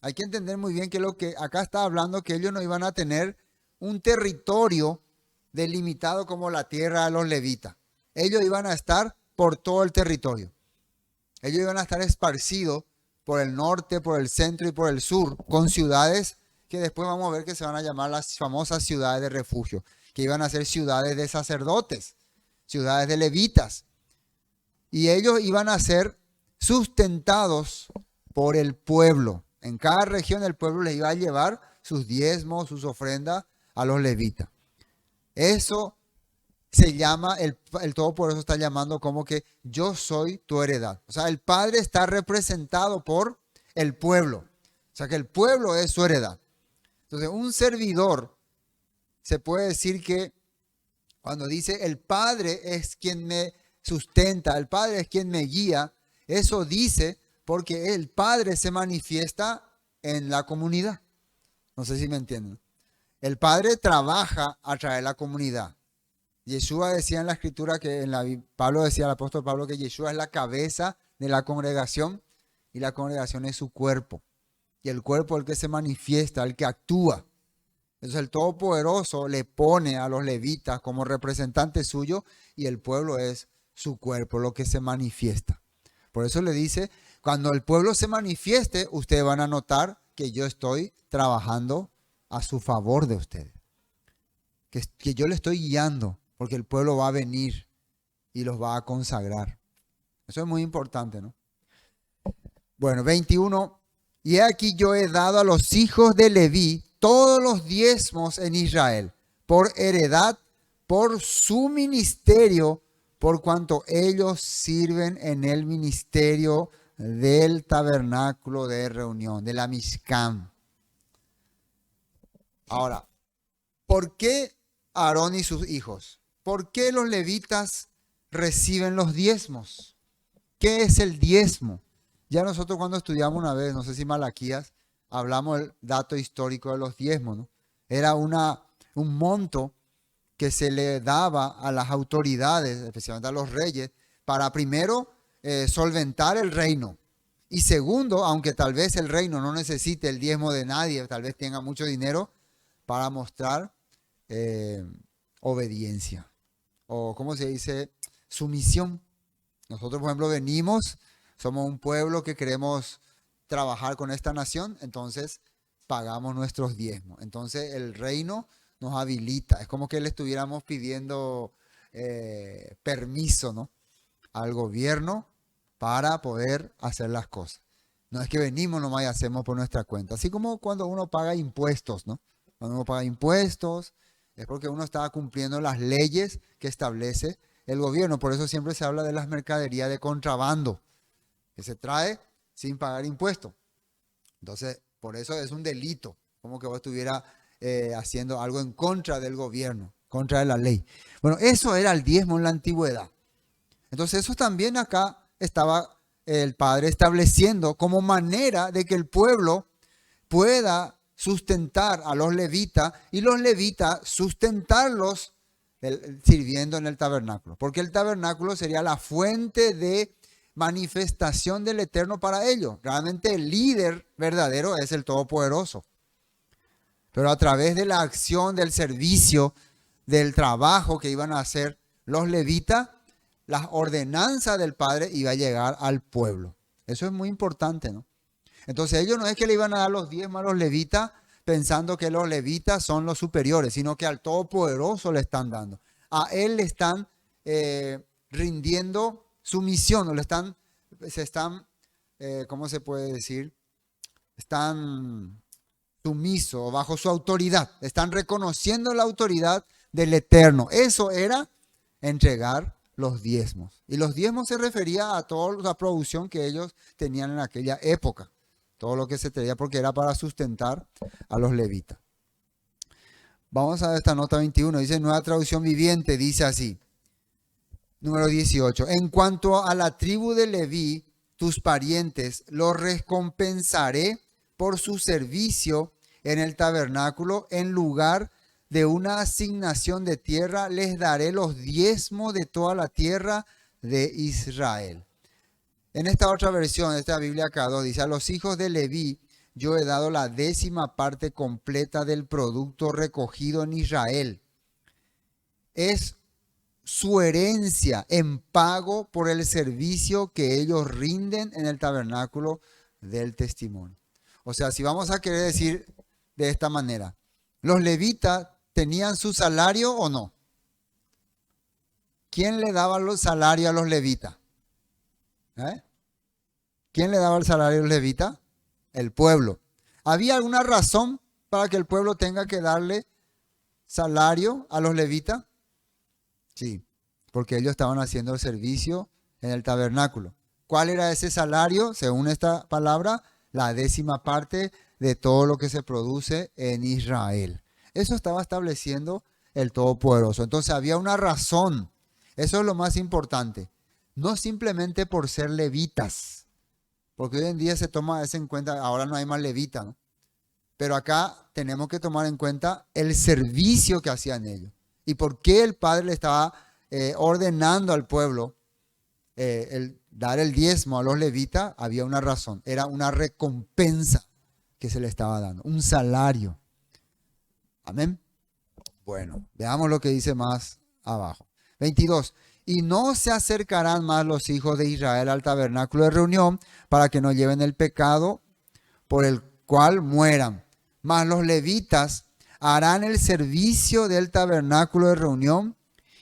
Hay que entender muy bien que lo que acá está hablando, que ellos no iban a tener un territorio delimitado como la tierra de los levitas. Ellos iban a estar por todo el territorio. Ellos iban a estar esparcidos por el norte, por el centro y por el sur, con ciudades que después vamos a ver que se van a llamar las famosas ciudades de refugio, que iban a ser ciudades de sacerdotes, ciudades de levitas. Y ellos iban a ser sustentados por el pueblo. En cada región el pueblo les iba a llevar sus diezmos, sus ofrendas a los levitas. Eso se llama, el Todopoderoso está llamando como que yo soy tu heredad. O sea, el Padre está representado por el pueblo. O sea, que el pueblo es su heredad. Entonces, un servidor, se puede decir que cuando dice el Padre es quien me sustenta, el Padre es quien me guía, eso dice porque el Padre se manifiesta en la comunidad. No sé si me entienden. El Padre trabaja a través de la comunidad. Yeshua decía en la escritura que Pablo decía, el apóstol Pablo, que Yeshua es la cabeza de la congregación y la congregación es su cuerpo. Y el cuerpo es el que se manifiesta, el que actúa. Entonces el Todopoderoso le pone a los levitas como representantes suyos y el pueblo es su cuerpo, lo que se manifiesta. Por eso le dice, cuando el pueblo se manifieste, ustedes van a notar que yo estoy trabajando a su favor de ustedes. Que yo le estoy guiando, porque el pueblo va a venir y los va a consagrar. Eso es muy importante, ¿no? Bueno, 21. Y aquí yo he dado a los hijos de Leví todos los diezmos en Israel, por heredad, por su ministerio, por cuanto ellos sirven en el ministerio del tabernáculo de reunión, de la Mishkan. Ahora, ¿por qué Aarón y sus hijos? ¿Por qué los levitas reciben los diezmos? ¿Qué es el diezmo? Ya nosotros cuando estudiamos una vez, no sé si Malaquías, hablamos del dato histórico de los diezmos, ¿no? Era un monto que se le daba a las autoridades, especialmente a los reyes, para primero solventar el reino. Y segundo, aunque tal vez el reino no necesite el diezmo de nadie, tal vez tenga mucho dinero, para mostrar obediencia. O, ¿cómo se dice? Sumisión. Nosotros, por ejemplo, venimos, somos un pueblo que queremos trabajar con esta nación, entonces pagamos nuestros diezmos. Entonces el reino nos habilita. Es como que le estuviéramos pidiendo permiso, ¿no?, al gobierno para poder hacer las cosas. No es que venimos nomás y hacemos por nuestra cuenta. Así como cuando uno paga impuestos, ¿no? Cuando uno paga impuestos es porque uno está cumpliendo las leyes que establece el gobierno. Por eso siempre se habla de las mercaderías de contrabando, que se trae sin pagar impuestos. Entonces, por eso es un delito, como que vos estuvieras haciendo algo en contra del gobierno, contra de la ley. Bueno, eso era el diezmo en la antigüedad. Entonces, eso también acá estaba el Padre estableciendo como manera de que el pueblo pueda sustentar a los levitas y los levitas sustentarlos sirviendo en el tabernáculo. Porque el tabernáculo sería la fuente de manifestación del Eterno para ellos. Realmente el líder verdadero es el Todopoderoso. Pero a través de la acción, del servicio, del trabajo que iban a hacer los levitas, las ordenanzas del Padre iba a llegar al pueblo. Eso es muy importante, ¿no? Entonces ellos no es que le iban a dar los diezmos a los levitas pensando que los levitas son los superiores, sino que al Todopoderoso le están dando. A Él le están rindiendo sumisión, o ¿cómo se puede decir? Están sumisos bajo su autoridad. Están reconociendo la autoridad del Eterno. Eso era entregar los diezmos. Y los diezmos se refería a toda la producción que ellos tenían en aquella época. Todo lo que se traía porque era para sustentar a los levitas. Vamos a ver esta nota 21. Dice Nueva Traducción Viviente. Dice así. Número 18. En cuanto a la tribu de Leví, tus parientes, los recompensaré por su servicio en el tabernáculo. En lugar de una asignación de tierra, les daré los diezmos de toda la tierra de Israel. En esta otra versión, esta Biblia K2, dice, a los hijos de Leví yo he dado la 10ª parte completa del producto recogido en Israel. Es su herencia en pago por el servicio que ellos rinden en el tabernáculo del testimonio. O sea, si vamos a querer decir de esta manera, ¿los levitas tenían su salario o no? ¿Quién le daba los salarios a los levitas? ¿Quién le daba el salario a los levitas? El pueblo. ¿Había alguna razón para que el pueblo tenga que darle salario a los levitas? Sí, porque ellos estaban haciendo el servicio en el tabernáculo. ¿Cuál era ese salario? Según esta palabra, la 10ª parte de todo lo que se produce en Israel. Eso estaba estableciendo el Todopoderoso. Entonces había una razón. Eso es lo más importante. No simplemente por ser levitas. Porque hoy en día se toma eso en cuenta. Ahora no hay más levitas, ¿no? Pero acá tenemos que tomar en cuenta el servicio que hacían ellos. Y por qué el Padre le estaba ordenando al pueblo el dar el diezmo a los levitas. Había una razón. Era una recompensa que se le estaba dando. Un salario. Amén. Bueno, veamos lo que dice más abajo. 22. Y no se acercarán más los hijos de Israel al tabernáculo de reunión para que no lleven el pecado por el cual mueran. Mas los levitas harán el servicio del tabernáculo de reunión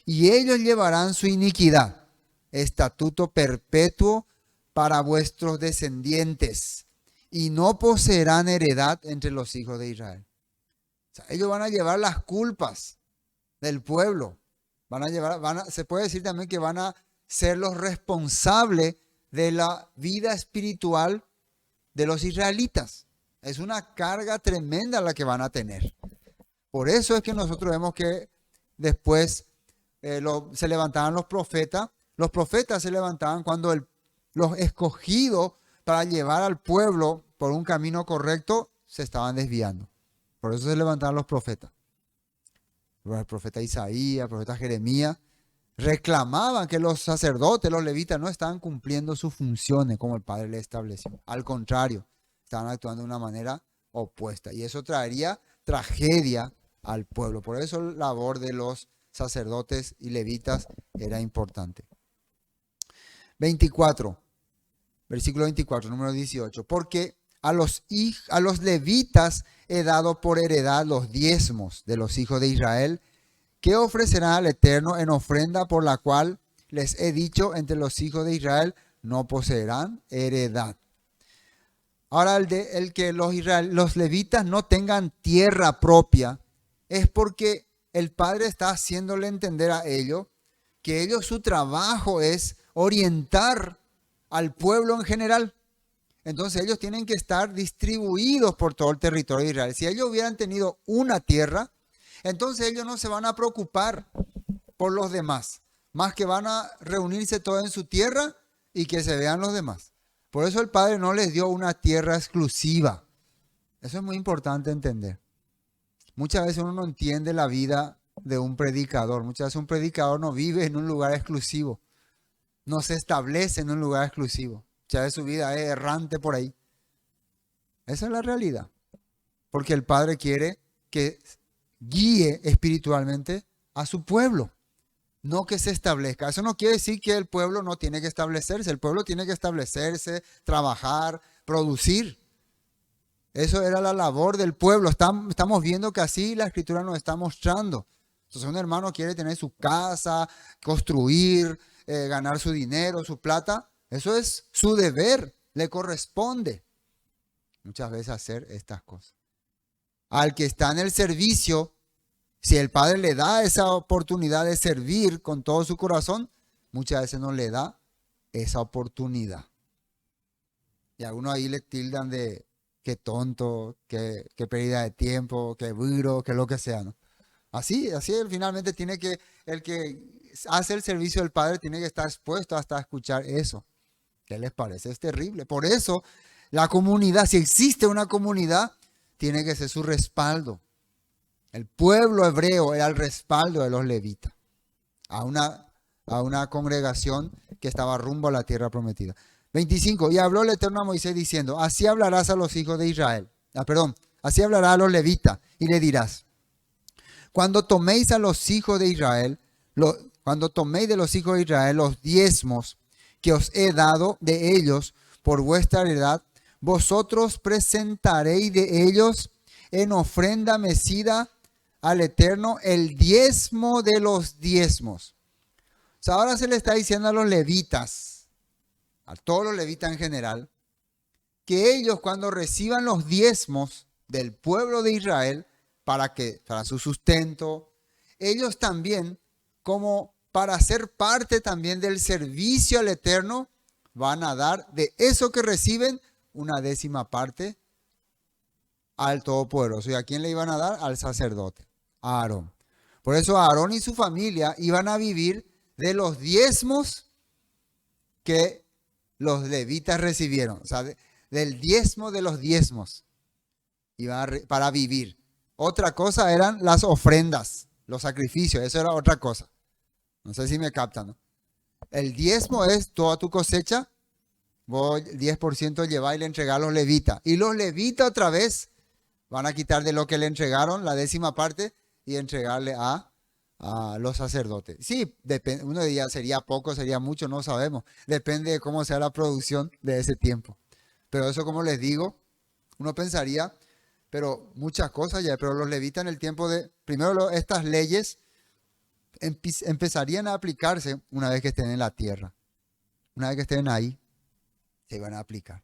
y ellos llevarán su iniquidad. Estatuto perpetuo para vuestros descendientes y no poseerán heredad entre los hijos de Israel. O sea, ellos van a llevar las culpas del pueblo. Se puede decir también que van a ser los responsables de la vida espiritual de los israelitas. Es una carga tremenda la que van a tener. Por eso es que nosotros vemos que después se levantaban los profetas. Los profetas se levantaban cuando los escogidos para llevar al pueblo por un camino correcto se estaban desviando. Por eso se levantaban los profetas. El profeta Isaías, el profeta Jeremías, reclamaban que los sacerdotes, los levitas, no estaban cumpliendo sus funciones como el Padre les estableció. Al contrario, estaban actuando de una manera opuesta. Y eso traería tragedia al pueblo. Por eso la labor de los sacerdotes y levitas era importante. 24, versículo 24, número 18. Porque a los levitas he dado por heredad los diezmos de los hijos de Israel, que ofrecerán al Eterno en ofrenda, por la cual les he dicho, entre los hijos de Israel no poseerán heredad. Ahora, el que los levitas no tengan tierra propia es porque el Padre está haciéndole entender a ellos que su trabajo es orientar al pueblo en general. Entonces ellos tienen que estar distribuidos por todo el territorio de Israel. Si ellos hubieran tenido una tierra, entonces ellos no se van a preocupar por los demás, más que van a reunirse todos en su tierra y que se vean los demás. Por eso el Padre no les dio una tierra exclusiva. Eso es muy importante entender. Muchas veces uno no entiende la vida de un predicador. Muchas veces un predicador no vive en un lugar exclusivo. no se establece en un lugar exclusivo. Ya de su vida es errante por ahí. Esa es la realidad. Porque el Padre quiere que guíe espiritualmente a su pueblo, no que se establezca. Eso no quiere decir que el pueblo no tiene que establecerse. El pueblo tiene que establecerse, trabajar, producir. Eso era la labor del pueblo. Estamos viendo que así la Escritura nos está mostrando. Entonces un hermano quiere tener su casa, construir, ganar su dinero, su plata. Eso es su deber, le corresponde muchas veces hacer estas cosas. Al que está en el servicio, si el Padre le da esa oportunidad de servir con todo su corazón, muchas veces no le da esa oportunidad. Y algunos ahí le tildan de qué tonto, qué pérdida de tiempo, qué burro, qué lo que sea, ¿no? Así finalmente tiene que, el que hace el servicio del Padre tiene que estar expuesto hasta escuchar eso. ¿Qué les parece? Es terrible. Por eso la comunidad, si existe una comunidad, tiene que ser su respaldo. El pueblo hebreo era el respaldo de los levitas a una congregación que estaba rumbo a la tierra prometida. 25. Y habló el Eterno a Moisés diciendo, así hablarás a los hijos de Israel. Así hablará a los levitas y le dirás, cuando toméis a los hijos de Israel, cuando toméis de los hijos de Israel los diezmos que os he dado de ellos por vuestra heredad, vosotros presentaréis de ellos en ofrenda mecida al Eterno el diezmo de los diezmos. O sea, ahora se le está diciendo a los levitas, a todos los levitas en general, que ellos cuando reciban los diezmos del pueblo de Israel, para su sustento, ellos también, como para ser parte también del servicio al Eterno, van a dar de eso que reciben una décima parte al Todopoderoso. ¿Y a quién le iban a dar? Al sacerdote, a Aarón. Por eso Aarón y su familia iban a vivir de los diezmos que los levitas recibieron. O sea, del diezmo de los diezmos. Para vivir. Otra cosa eran las ofrendas, los sacrificios. Eso era otra cosa. No sé si me captan, ¿no? El diezmo es toda tu cosecha. Vos el 10% llevar y le entregar a los levitas. Y los levitas otra vez van a quitar de lo que le entregaron, la décima parte, y entregarle a los sacerdotes. Sí, uno diría sería poco, sería mucho, no sabemos. Depende de cómo sea la producción de ese tiempo. Pero eso, como les digo, uno pensaría, pero muchas cosas ya, pero los levitas en el tiempo de, primero estas leyes empezarían a aplicarse una vez que estén en la tierra. Una vez que estén ahí, se van a aplicar.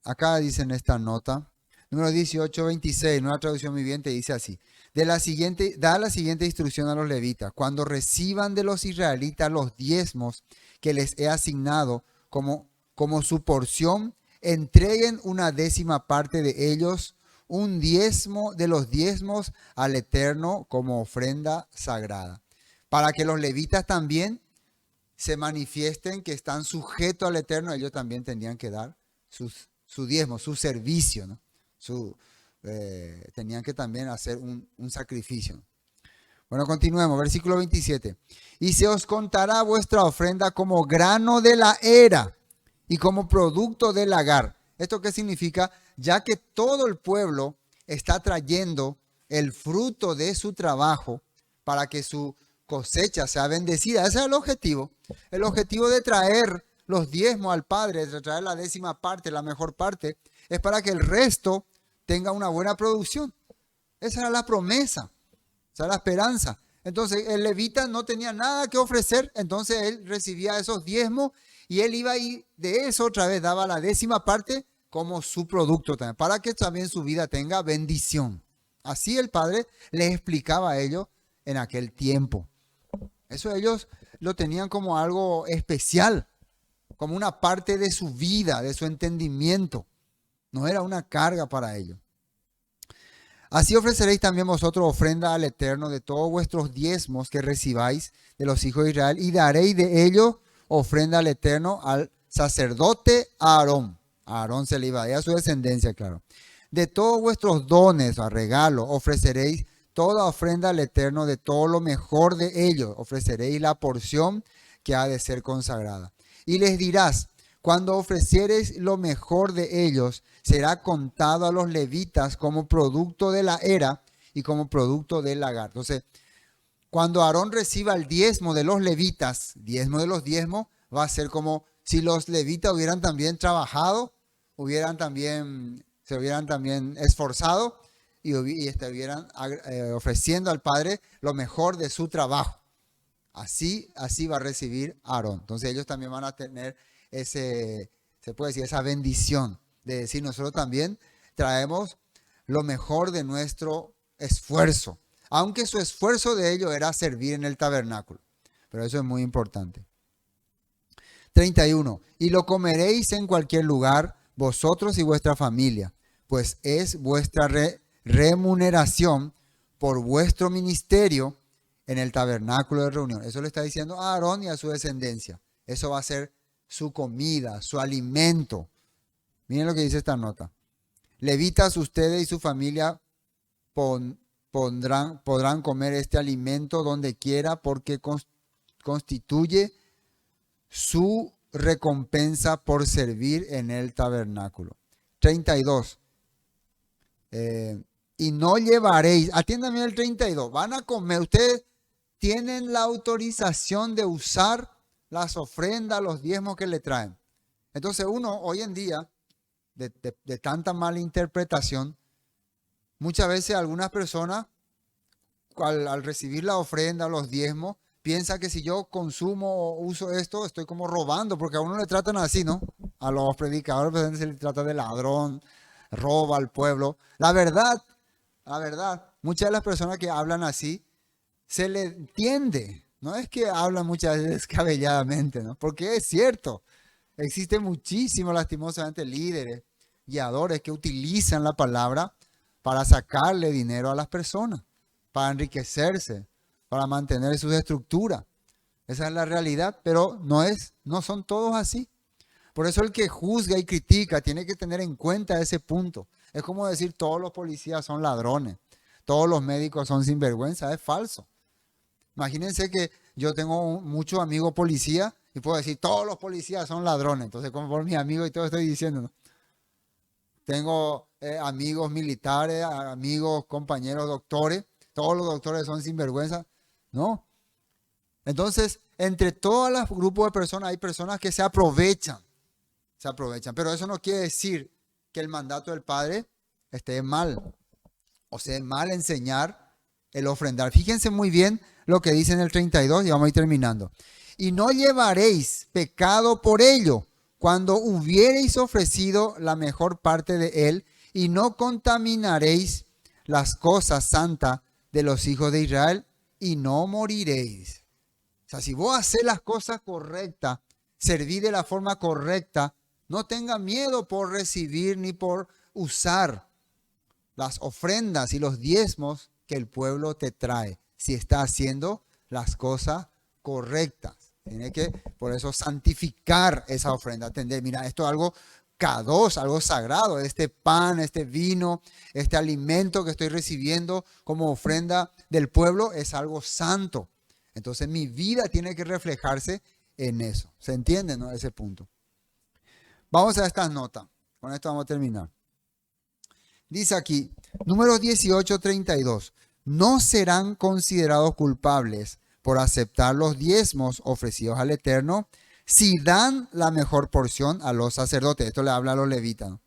Acá dicen esta nota, número 18:26, nueva traducción viviente, dice así. Da la siguiente instrucción a los levitas. Cuando reciban de los israelitas los diezmos que les he asignado como su porción, entreguen una décima parte de ellos, un diezmo de los diezmos al Eterno como ofrenda sagrada. Para que los levitas también se manifiesten que están sujetos al Eterno, ellos también tenían que dar su diezmo, su servicio, ¿no? Tenían que también hacer un sacrificio. Bueno, continuemos, versículo 27. Y se os contará vuestra ofrenda como grano de la era y como producto del lagar. ¿Esto qué significa? Ya que todo el pueblo está trayendo el fruto de su trabajo para que su cosecha sea bendecida. Ese es el objetivo. El objetivo de traer los diezmos al Padre, de traer la décima parte, la mejor parte, es para que el resto tenga una buena producción. Esa era la promesa, esa era la esperanza. Entonces el levita no tenía nada que ofrecer, entonces él recibía esos diezmos y él iba y de eso otra vez daba la décima parte como su producto también, para que también su vida tenga bendición. Así el Padre les explicaba a ellos en aquel tiempo. Eso ellos lo tenían como algo especial, como una parte de su vida, de su entendimiento. No era una carga para ellos. Así ofreceréis también vosotros ofrenda al Eterno de todos vuestros diezmos que recibáis de los hijos de Israel, y daréis de ellos ofrenda al Eterno al sacerdote Aarón. A Aarón se le iba a dar a su descendencia, claro. De todos vuestros dones, a regalo, ofreceréis toda ofrenda al Eterno, de todo lo mejor de ellos. Ofreceréis la porción que ha de ser consagrada. Y les dirás, cuando ofreciereis lo mejor de ellos, será contado a los levitas como producto de la era y como producto del lagar. Entonces, cuando Aarón reciba el diezmo de los levitas, diezmo de los diezmos, va a ser como si los levitas hubieran también trabajado, se hubieran también esforzado y estuvieran ofreciendo al Padre lo mejor de su trabajo. Así va a recibir Aarón. Entonces ellos también van a tener se puede decir, esa bendición de decir, nosotros también traemos lo mejor de nuestro esfuerzo, aunque su esfuerzo de ellos era servir en el tabernáculo. Pero eso es muy importante. 31. Y lo comeréis en cualquier lugar, vosotros y vuestra familia, pues es vuestra remuneración por vuestro ministerio en el tabernáculo de reunión. Eso le está diciendo a Aarón y a su descendencia. Eso va a ser su comida, su alimento. Miren lo que dice esta nota. Levitas, ustedes y su familia podrán comer este alimento donde quiera porque constituye su recompensa por servir en el tabernáculo. 32. Y no llevaréis, atiendan bien el 32, van a comer, ustedes tienen la autorización de usar las ofrendas, los diezmos que le traen. Entonces uno hoy en día, de tanta mala interpretación, muchas veces algunas personas al recibir la ofrenda, los diezmos, piensa que si yo consumo o uso esto, estoy como robando, porque a uno le tratan así, ¿no? A los predicadores se les trata de ladrón, roba al pueblo. La verdad, muchas de las personas que hablan así, se le entiende. No es que hablan muchas veces descabelladamente, ¿no? Porque es cierto, existen muchísimos, lastimosamente, líderes, guiadores que utilizan la palabra para sacarle dinero a las personas, para enriquecerse, para mantener sus estructuras. Esa es la realidad, pero no son todos así. Por eso el que juzga y critica tiene que tener en cuenta ese punto. Es como decir todos los policías son ladrones, todos los médicos son sinvergüenza, es falso. Imagínense que yo tengo muchos amigos policías y puedo decir todos los policías son ladrones. Entonces, como por mis amigos y todo estoy diciendo, ¿no? Tengo amigos militares, amigos, compañeros doctores, todos los doctores son sinvergüenza. No. Entonces, entre todos los grupos de personas hay personas que se aprovechan. Pero eso no quiere decir que el mandato del Padre esté mal. O sea, mal enseñar el ofrendar. Fíjense muy bien lo que dice en el 32 y vamos a ir terminando. Y no llevaréis pecado por ello cuando hubiereis ofrecido la mejor parte de él y no contaminaréis las cosas santas de los hijos de Israel y no moriréis. O sea, si vos haces las cosas correctas, servís de la forma correcta, no tenga miedo por recibir ni por usar las ofrendas y los diezmos que el pueblo te trae, si está haciendo las cosas correctas. Tiene que, por eso, santificar esa ofrenda. Entender, mira, esto es algo K2, algo sagrado, este pan, este vino, este alimento que estoy recibiendo como ofrenda del pueblo es algo santo. Entonces mi vida tiene que reflejarse en eso. ¿Se entiende, no? Ese punto. Vamos a estas notas. Con esto vamos a terminar. Dice aquí, números 18:32. No serán considerados culpables por aceptar los diezmos ofrecidos al Eterno si dan la mejor porción a los sacerdotes. Esto le habla a los levitas, ¿no?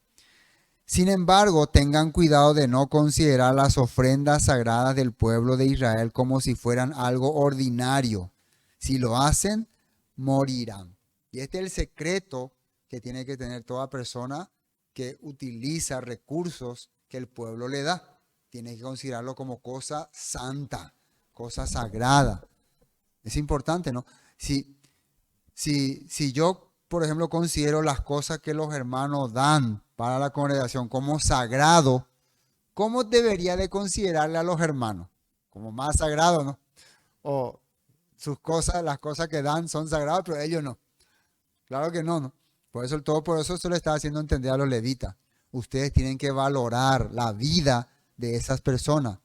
Sin embargo, tengan cuidado de no considerar las ofrendas sagradas del pueblo de Israel como si fueran algo ordinario. Si lo hacen, morirán. Y este es el secreto que tiene que tener toda persona que utiliza recursos que el pueblo le da. Tiene que considerarlo como cosa santa, cosa sagrada. Es importante, ¿no? Si yo, por ejemplo, considero las cosas que los hermanos dan para la congregación como sagrado, ¿cómo debería de considerarle a los hermanos? Como más sagrado, ¿no? O sus cosas, las cosas que dan son sagradas, pero ellos no. Claro que no, ¿no? Por eso se le está haciendo entender a los levitas. Ustedes tienen que valorar la vida de esas personas,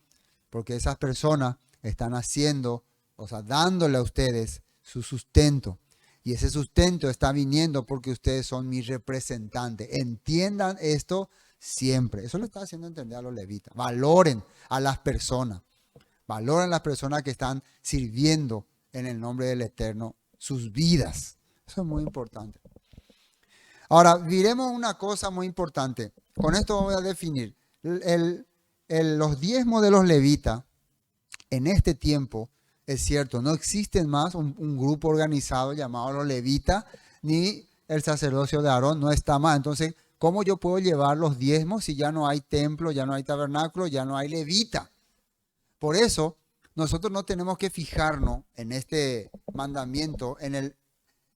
porque esas personas están haciendo, o sea, dándole a ustedes su sustento. Y ese sustento está viniendo porque ustedes son mis representantes. Entiendan esto siempre. Eso lo está haciendo entender a los levitas. Valoren a las personas. Valoren a las personas que están sirviendo en el nombre del Eterno sus vidas. Eso es muy importante. Ahora, diremos una cosa muy importante. Con esto voy a definir. Los diezmos de los levitas en este tiempo, es cierto, no existen más un grupo organizado llamado los levitas, ni el sacerdocio de Aarón no está más. Entonces, ¿cómo yo puedo llevar los diezmos si ya no hay templo, ya no hay tabernáculo, ya no hay levita? Por eso, nosotros no tenemos que fijarnos en este mandamiento, en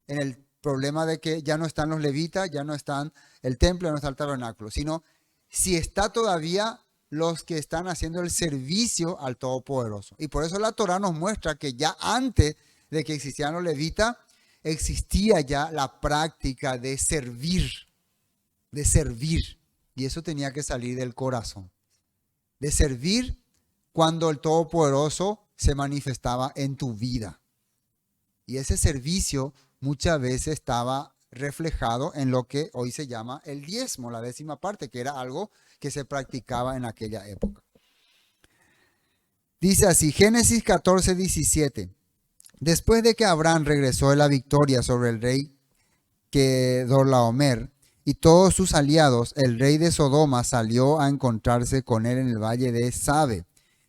el problema de que ya no están los levitas, ya no están el templo, ya no está el tabernáculo, sino si está todavía los que están haciendo el servicio al Todopoderoso. Y por eso la Torah nos muestra que ya antes de que existieran los levitas, existía ya la práctica de servir. Y eso tenía que salir del corazón. De servir cuando el Todopoderoso se manifestaba en tu vida. Y ese servicio muchas veces estaba reflejado en lo que hoy se llama el diezmo, la 10ª parte, que era algo que se practicaba en aquella época. Dice así, Génesis 14, 17. Después de que Abraham regresó de la victoria sobre el rey Kedorlaomer y todos sus aliados, el rey de Sodoma salió a encontrarse con él en el valle de Sabe,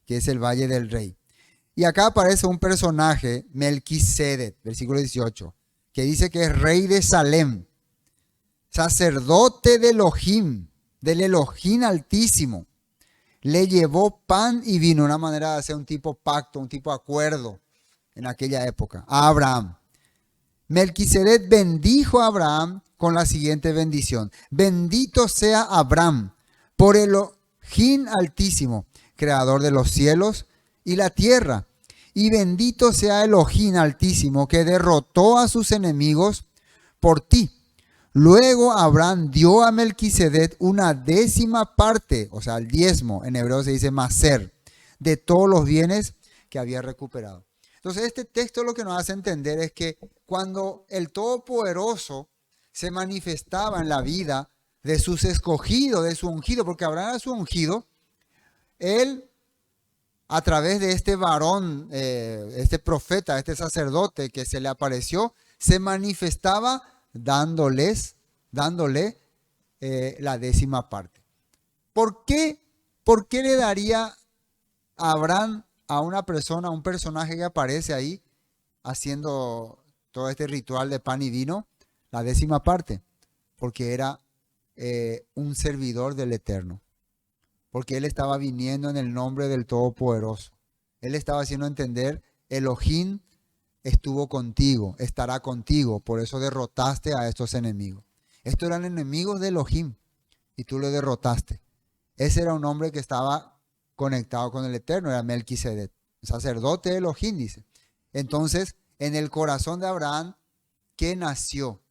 que es el valle del rey. Y acá aparece un personaje, Melquisedec, versículo 18, que dice que es rey de Salem, sacerdote de Elohim, del Elohim Altísimo. Le llevó pan y vino, una manera de hacer un tipo pacto, un tipo acuerdo en aquella época, a Abraham. Melquisedec bendijo a Abraham con la siguiente bendición. Bendito sea Abraham por Elohim Altísimo, creador de los cielos y la tierra. Y bendito sea Elohim Altísimo, que derrotó a sus enemigos por ti. Luego Abraham dio a Melquisedec una 10ª parte, o sea, el diezmo, en hebreo se dice maser, de todos los bienes que había recuperado. Entonces este texto lo que nos hace entender es que cuando el Todopoderoso se manifestaba en la vida de sus escogidos, de su ungido, porque Abraham era su ungido, él, a través de este varón, este profeta, este sacerdote que se le apareció, se manifestaba dándole la 10ª parte. ¿Por qué le daría a Abraham a una persona, a un personaje que aparece ahí haciendo todo este ritual de pan y vino, la 10ª parte? Porque era un servidor del Eterno. Porque él estaba viniendo en el nombre del Todopoderoso. Él estaba haciendo entender, Elohim estuvo contigo, estará contigo, por eso derrotaste a estos enemigos. Estos eran enemigos de Elohim y tú lo derrotaste. Ese era un hombre que estaba conectado con el Eterno, era Melquisedec, sacerdote de Elohim, dice. Entonces, en el corazón de Abraham, ¿qué nació?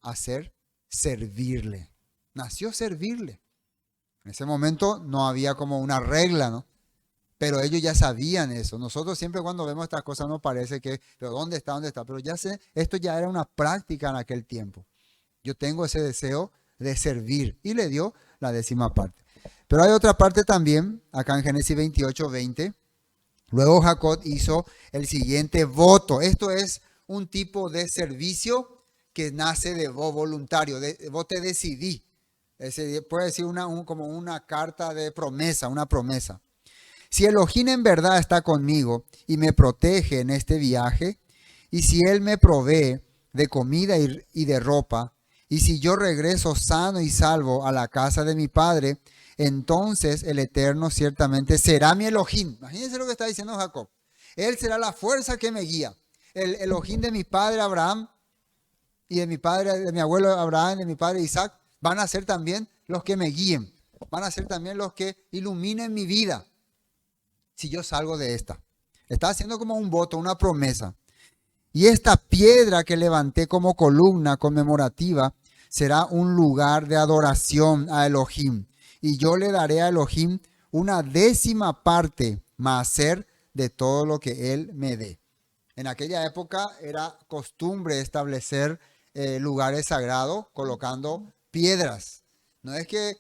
Hacer servirle. Nació servirle. En ese momento no había como una regla, ¿no? Pero ellos ya sabían eso. Nosotros siempre cuando vemos estas cosas nos parece que, pero ¿dónde está? ¿Dónde está? Pero ya sé, esto ya era una práctica en aquel tiempo. Yo tengo ese deseo de servir y le dio la 10ª parte. Pero hay otra parte también, acá en Génesis 28, 20. Luego Jacob hizo el siguiente voto. Esto es un tipo de servicio que nace de vos voluntario. Vos te decidí. Puede decir como una carta de promesa, una promesa. Si Elohim en verdad está conmigo y me protege en este viaje, y si Él me provee de comida y de ropa, y si yo regreso sano y salvo a la casa de mi padre, entonces el Eterno ciertamente será mi Elohim. Imagínense lo que está diciendo Jacob. Él será la fuerza que me guía. El Elohim de mi padre Abraham y de mi abuelo Abraham, de mi padre Isaac, van a ser también los que me guíen. Van a ser también los que iluminen mi vida. Si yo salgo de esta. Está haciendo como un voto, una promesa. Y esta piedra que levanté como columna conmemorativa será un lugar de adoración a Elohim. Y yo le daré a Elohim una 10ª parte maser de todo lo que Él me dé. En aquella época era costumbre establecer lugares sagrados colocando piedras. No es que,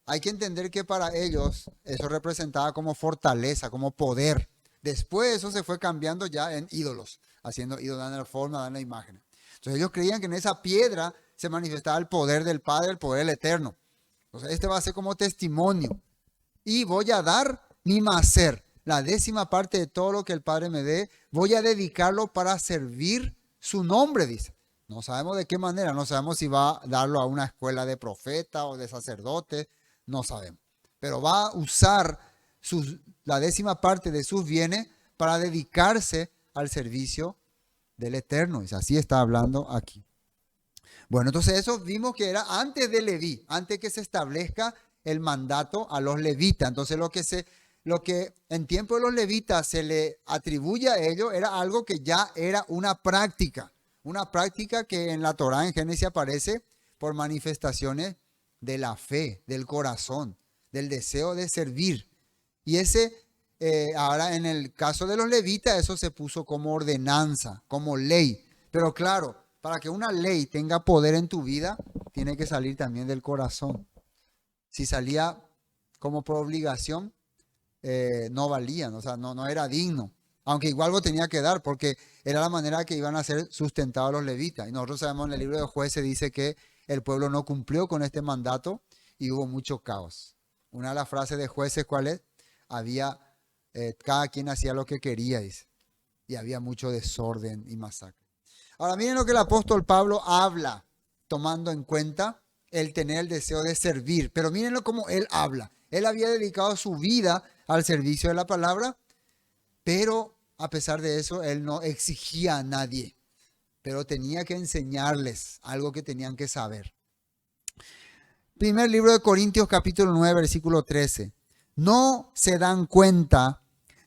hay que entender que para ellos eso representaba como fortaleza, como poder. Después eso se fue cambiando ya en ídolos, haciendo ídolos, dando forma, dando imágenes. Entonces ellos creían que en esa piedra se manifestaba el poder del Padre, el poder del Eterno. Entonces este va a ser como testimonio. Y voy a dar mi macer, la 10ª parte de todo lo que el Padre me dé, voy a dedicarlo para servir su nombre, dice. No sabemos de qué manera, no sabemos si va a darlo a una escuela de profeta o de sacerdote, no sabemos. Pero va a usar la 10ª parte de sus bienes para dedicarse al servicio del Eterno. Así está hablando aquí. Bueno, entonces eso vimos que era antes de Leví, antes que se establezca el mandato a los levitas. Entonces lo que en tiempo de los levitas se le atribuye a ellos era algo que ya era una práctica que en la Torá, en Génesis, aparece por manifestaciones de la fe, del corazón, del deseo de servir. Y ahora en el caso de los levitas, eso se puso como ordenanza, como ley. Pero claro, para que una ley tenga poder en tu vida, tiene que salir también del corazón. Si salía como por obligación, no valían, o sea, no era digno. Aunque igual algo tenía que dar, porque era la manera que iban a ser sustentados los levitas. Y nosotros sabemos en el libro de Jueces dice que el pueblo no cumplió con este mandato y hubo mucho caos. Una de las frases de Jueces, ¿cuál es? Cada quien hacía lo que quería, dice. Y había mucho desorden y masacre. Ahora miren lo que el apóstol Pablo habla, tomando en cuenta el tener el deseo de servir. Pero mírenlo cómo él habla. Él había dedicado su vida al servicio de la palabra, pero a pesar de eso, él no exigía a nadie, pero tenía que enseñarles algo que tenían que saber. Primer libro de Corintios, capítulo 9, versículo 13. ¿No se dan cuenta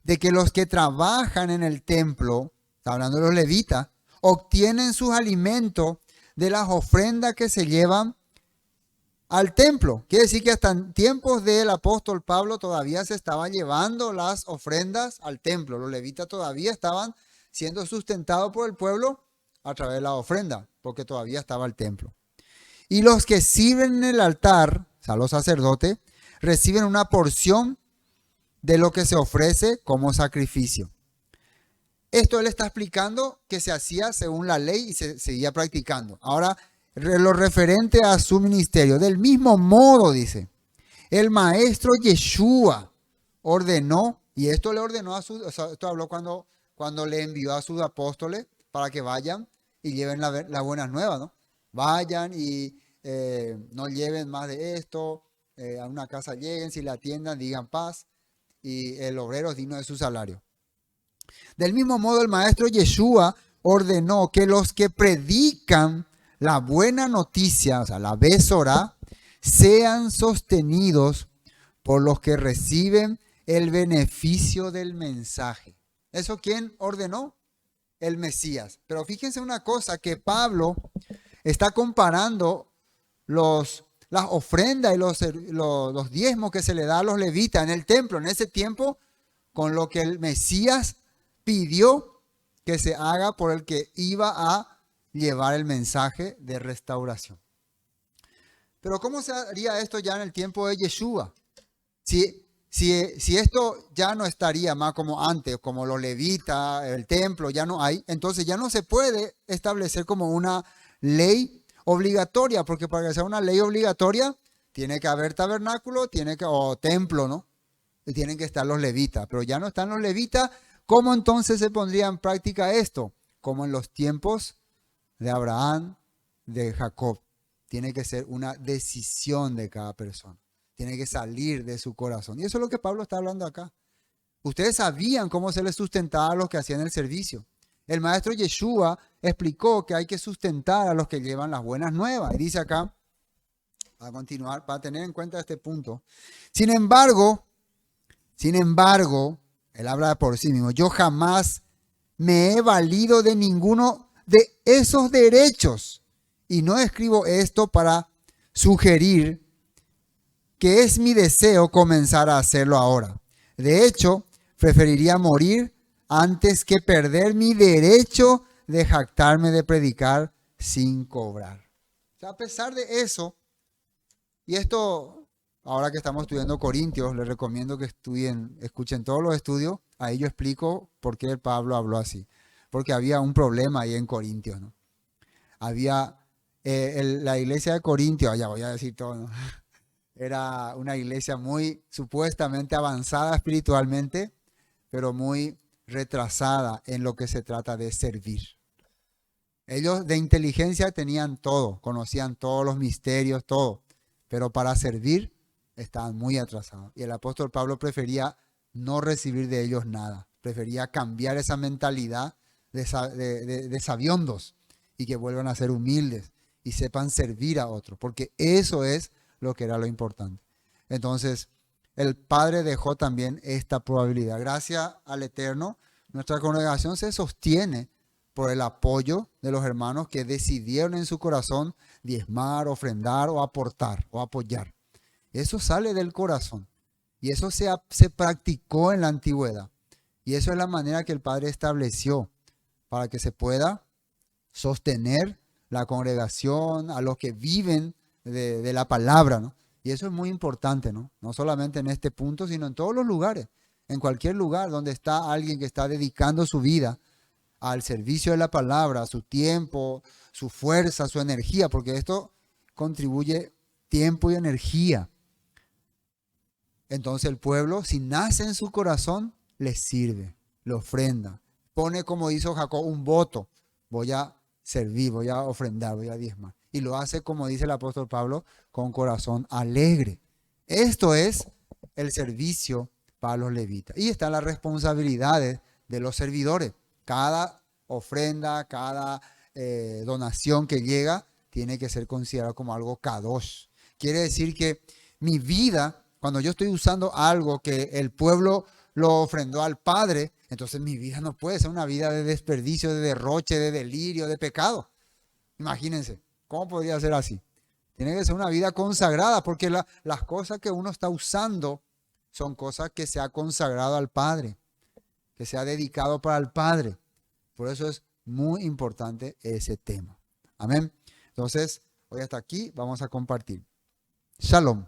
de que los que trabajan en el templo, está hablando de los levitas, obtienen sus alimentos de las ofrendas que se llevan al templo? Quiere decir que hasta en tiempos del apóstol Pablo todavía se estaban llevando las ofrendas al templo. Los levitas todavía estaban siendo sustentados por el pueblo a través de la ofrenda, porque todavía estaba el templo. Y los que sirven en el altar, o sea, los sacerdotes, reciben una porción de lo que se ofrece como sacrificio. Esto él está explicando que se hacía según la ley y se seguía practicando. Ahora, lo referente a su ministerio. Del mismo modo, dice, el maestro Yeshua ordenó, y esto le ordenó esto habló cuando le envió a sus apóstoles para que vayan y lleven las buenas nuevas, ¿no? Vayan y no lleven más de esto, a una casa lleguen, si la atiendan, digan paz, y el obrero es digno de su salario. Del mismo modo, el maestro Yeshua ordenó que los que predican la buena noticia, o sea, la Besorá, sean sostenidos por los que reciben el beneficio del mensaje. ¿Eso quién ordenó? El Mesías. Pero fíjense una cosa, que Pablo está comparando las ofrendas y los diezmos que se le da a los levitas en el templo en ese tiempo con lo que el Mesías pidió que se haga por el que iba a llevar el mensaje de restauración. Pero ¿cómo se haría esto ya en el tiempo de Yeshua? Si esto ya no estaría más como antes, como los levitas, el templo, ya no hay, entonces ya no se puede establecer como una ley obligatoria, porque para que sea una ley obligatoria tiene que haber tabernáculo, o templo, ¿no? Y tienen que estar los levitas, pero ya no están los levitas. ¿Cómo entonces se pondría en práctica esto? Como en los tiempos de Abraham, de Jacob. Tiene que ser una decisión de cada persona. Tiene que salir de su corazón. Y eso es lo que Pablo está hablando acá. Ustedes sabían cómo se les sustentaba a los que hacían el servicio. El maestro Yeshua explicó que hay que sustentar a los que llevan las buenas nuevas. Y dice acá, a continuar, para tener en cuenta este punto. Sin embargo, él habla por sí mismo. Yo jamás me he valido de ninguno de esos derechos. Y no escribo esto para sugerir que es mi deseo comenzar a hacerlo ahora. De hecho, preferiría morir antes que perder mi derecho de jactarme de predicar sin cobrar. O sea, a pesar de eso, y esto, ahora que estamos estudiando Corintios, les recomiendo que escuchen todos los estudios. Ahí yo explico por qué Pablo habló así. Porque había un problema ahí en Corintios, ¿no? Había la iglesia de Corintios, ya voy a decir todo, ¿no? Era una iglesia muy supuestamente avanzada espiritualmente, pero muy retrasada en lo que se trata de servir. Ellos de inteligencia tenían todo, conocían todos los misterios, todo, pero para servir estaban muy atrasados. Y el apóstol Pablo prefería no recibir de ellos nada, prefería cambiar esa mentalidad de sabiondos y que vuelvan a ser humildes y sepan servir a otros, porque eso es lo que era lo importante. Entonces, el Padre dejó también esta probabilidad. Gracias al Eterno, nuestra congregación se sostiene por el apoyo de los hermanos que decidieron en su corazón diezmar, ofrendar o aportar o apoyar. Eso sale del corazón y eso se practicó en la antigüedad. Y eso es la manera que el Padre estableció para que se pueda sostener la congregación, a los que viven de la palabra, ¿no? Y eso es muy importante, ¿no? No solamente en este punto, sino en todos los lugares. En cualquier lugar donde está alguien que está dedicando su vida al servicio de la palabra, su tiempo, su fuerza, su energía, porque esto contribuye tiempo y energía. Entonces el pueblo, si nace en su corazón, le sirve, le ofrenda. Pone, como hizo Jacob, un voto. Voy a servir, voy a ofrendar, voy a diezmar. Y lo hace, como dice el apóstol Pablo, con corazón alegre. Esto es el servicio para los levitas. Y están las responsabilidades de los servidores. Cada ofrenda, cada donación que llega, tiene que ser considerado como algo kadosh. Quiere decir que mi vida, cuando yo estoy usando algo que el pueblo lo ofrendó al Padre, entonces mi vida no puede ser una vida de desperdicio, de derroche, de delirio, de pecado. Imagínense, ¿cómo podría ser así? Tiene que ser una vida consagrada, porque las cosas que uno está usando son cosas que se ha consagrado al Padre, que se ha dedicado para el Padre. Por eso es muy importante ese tema. Amén. Entonces, hoy hasta aquí vamos a compartir. Shalom.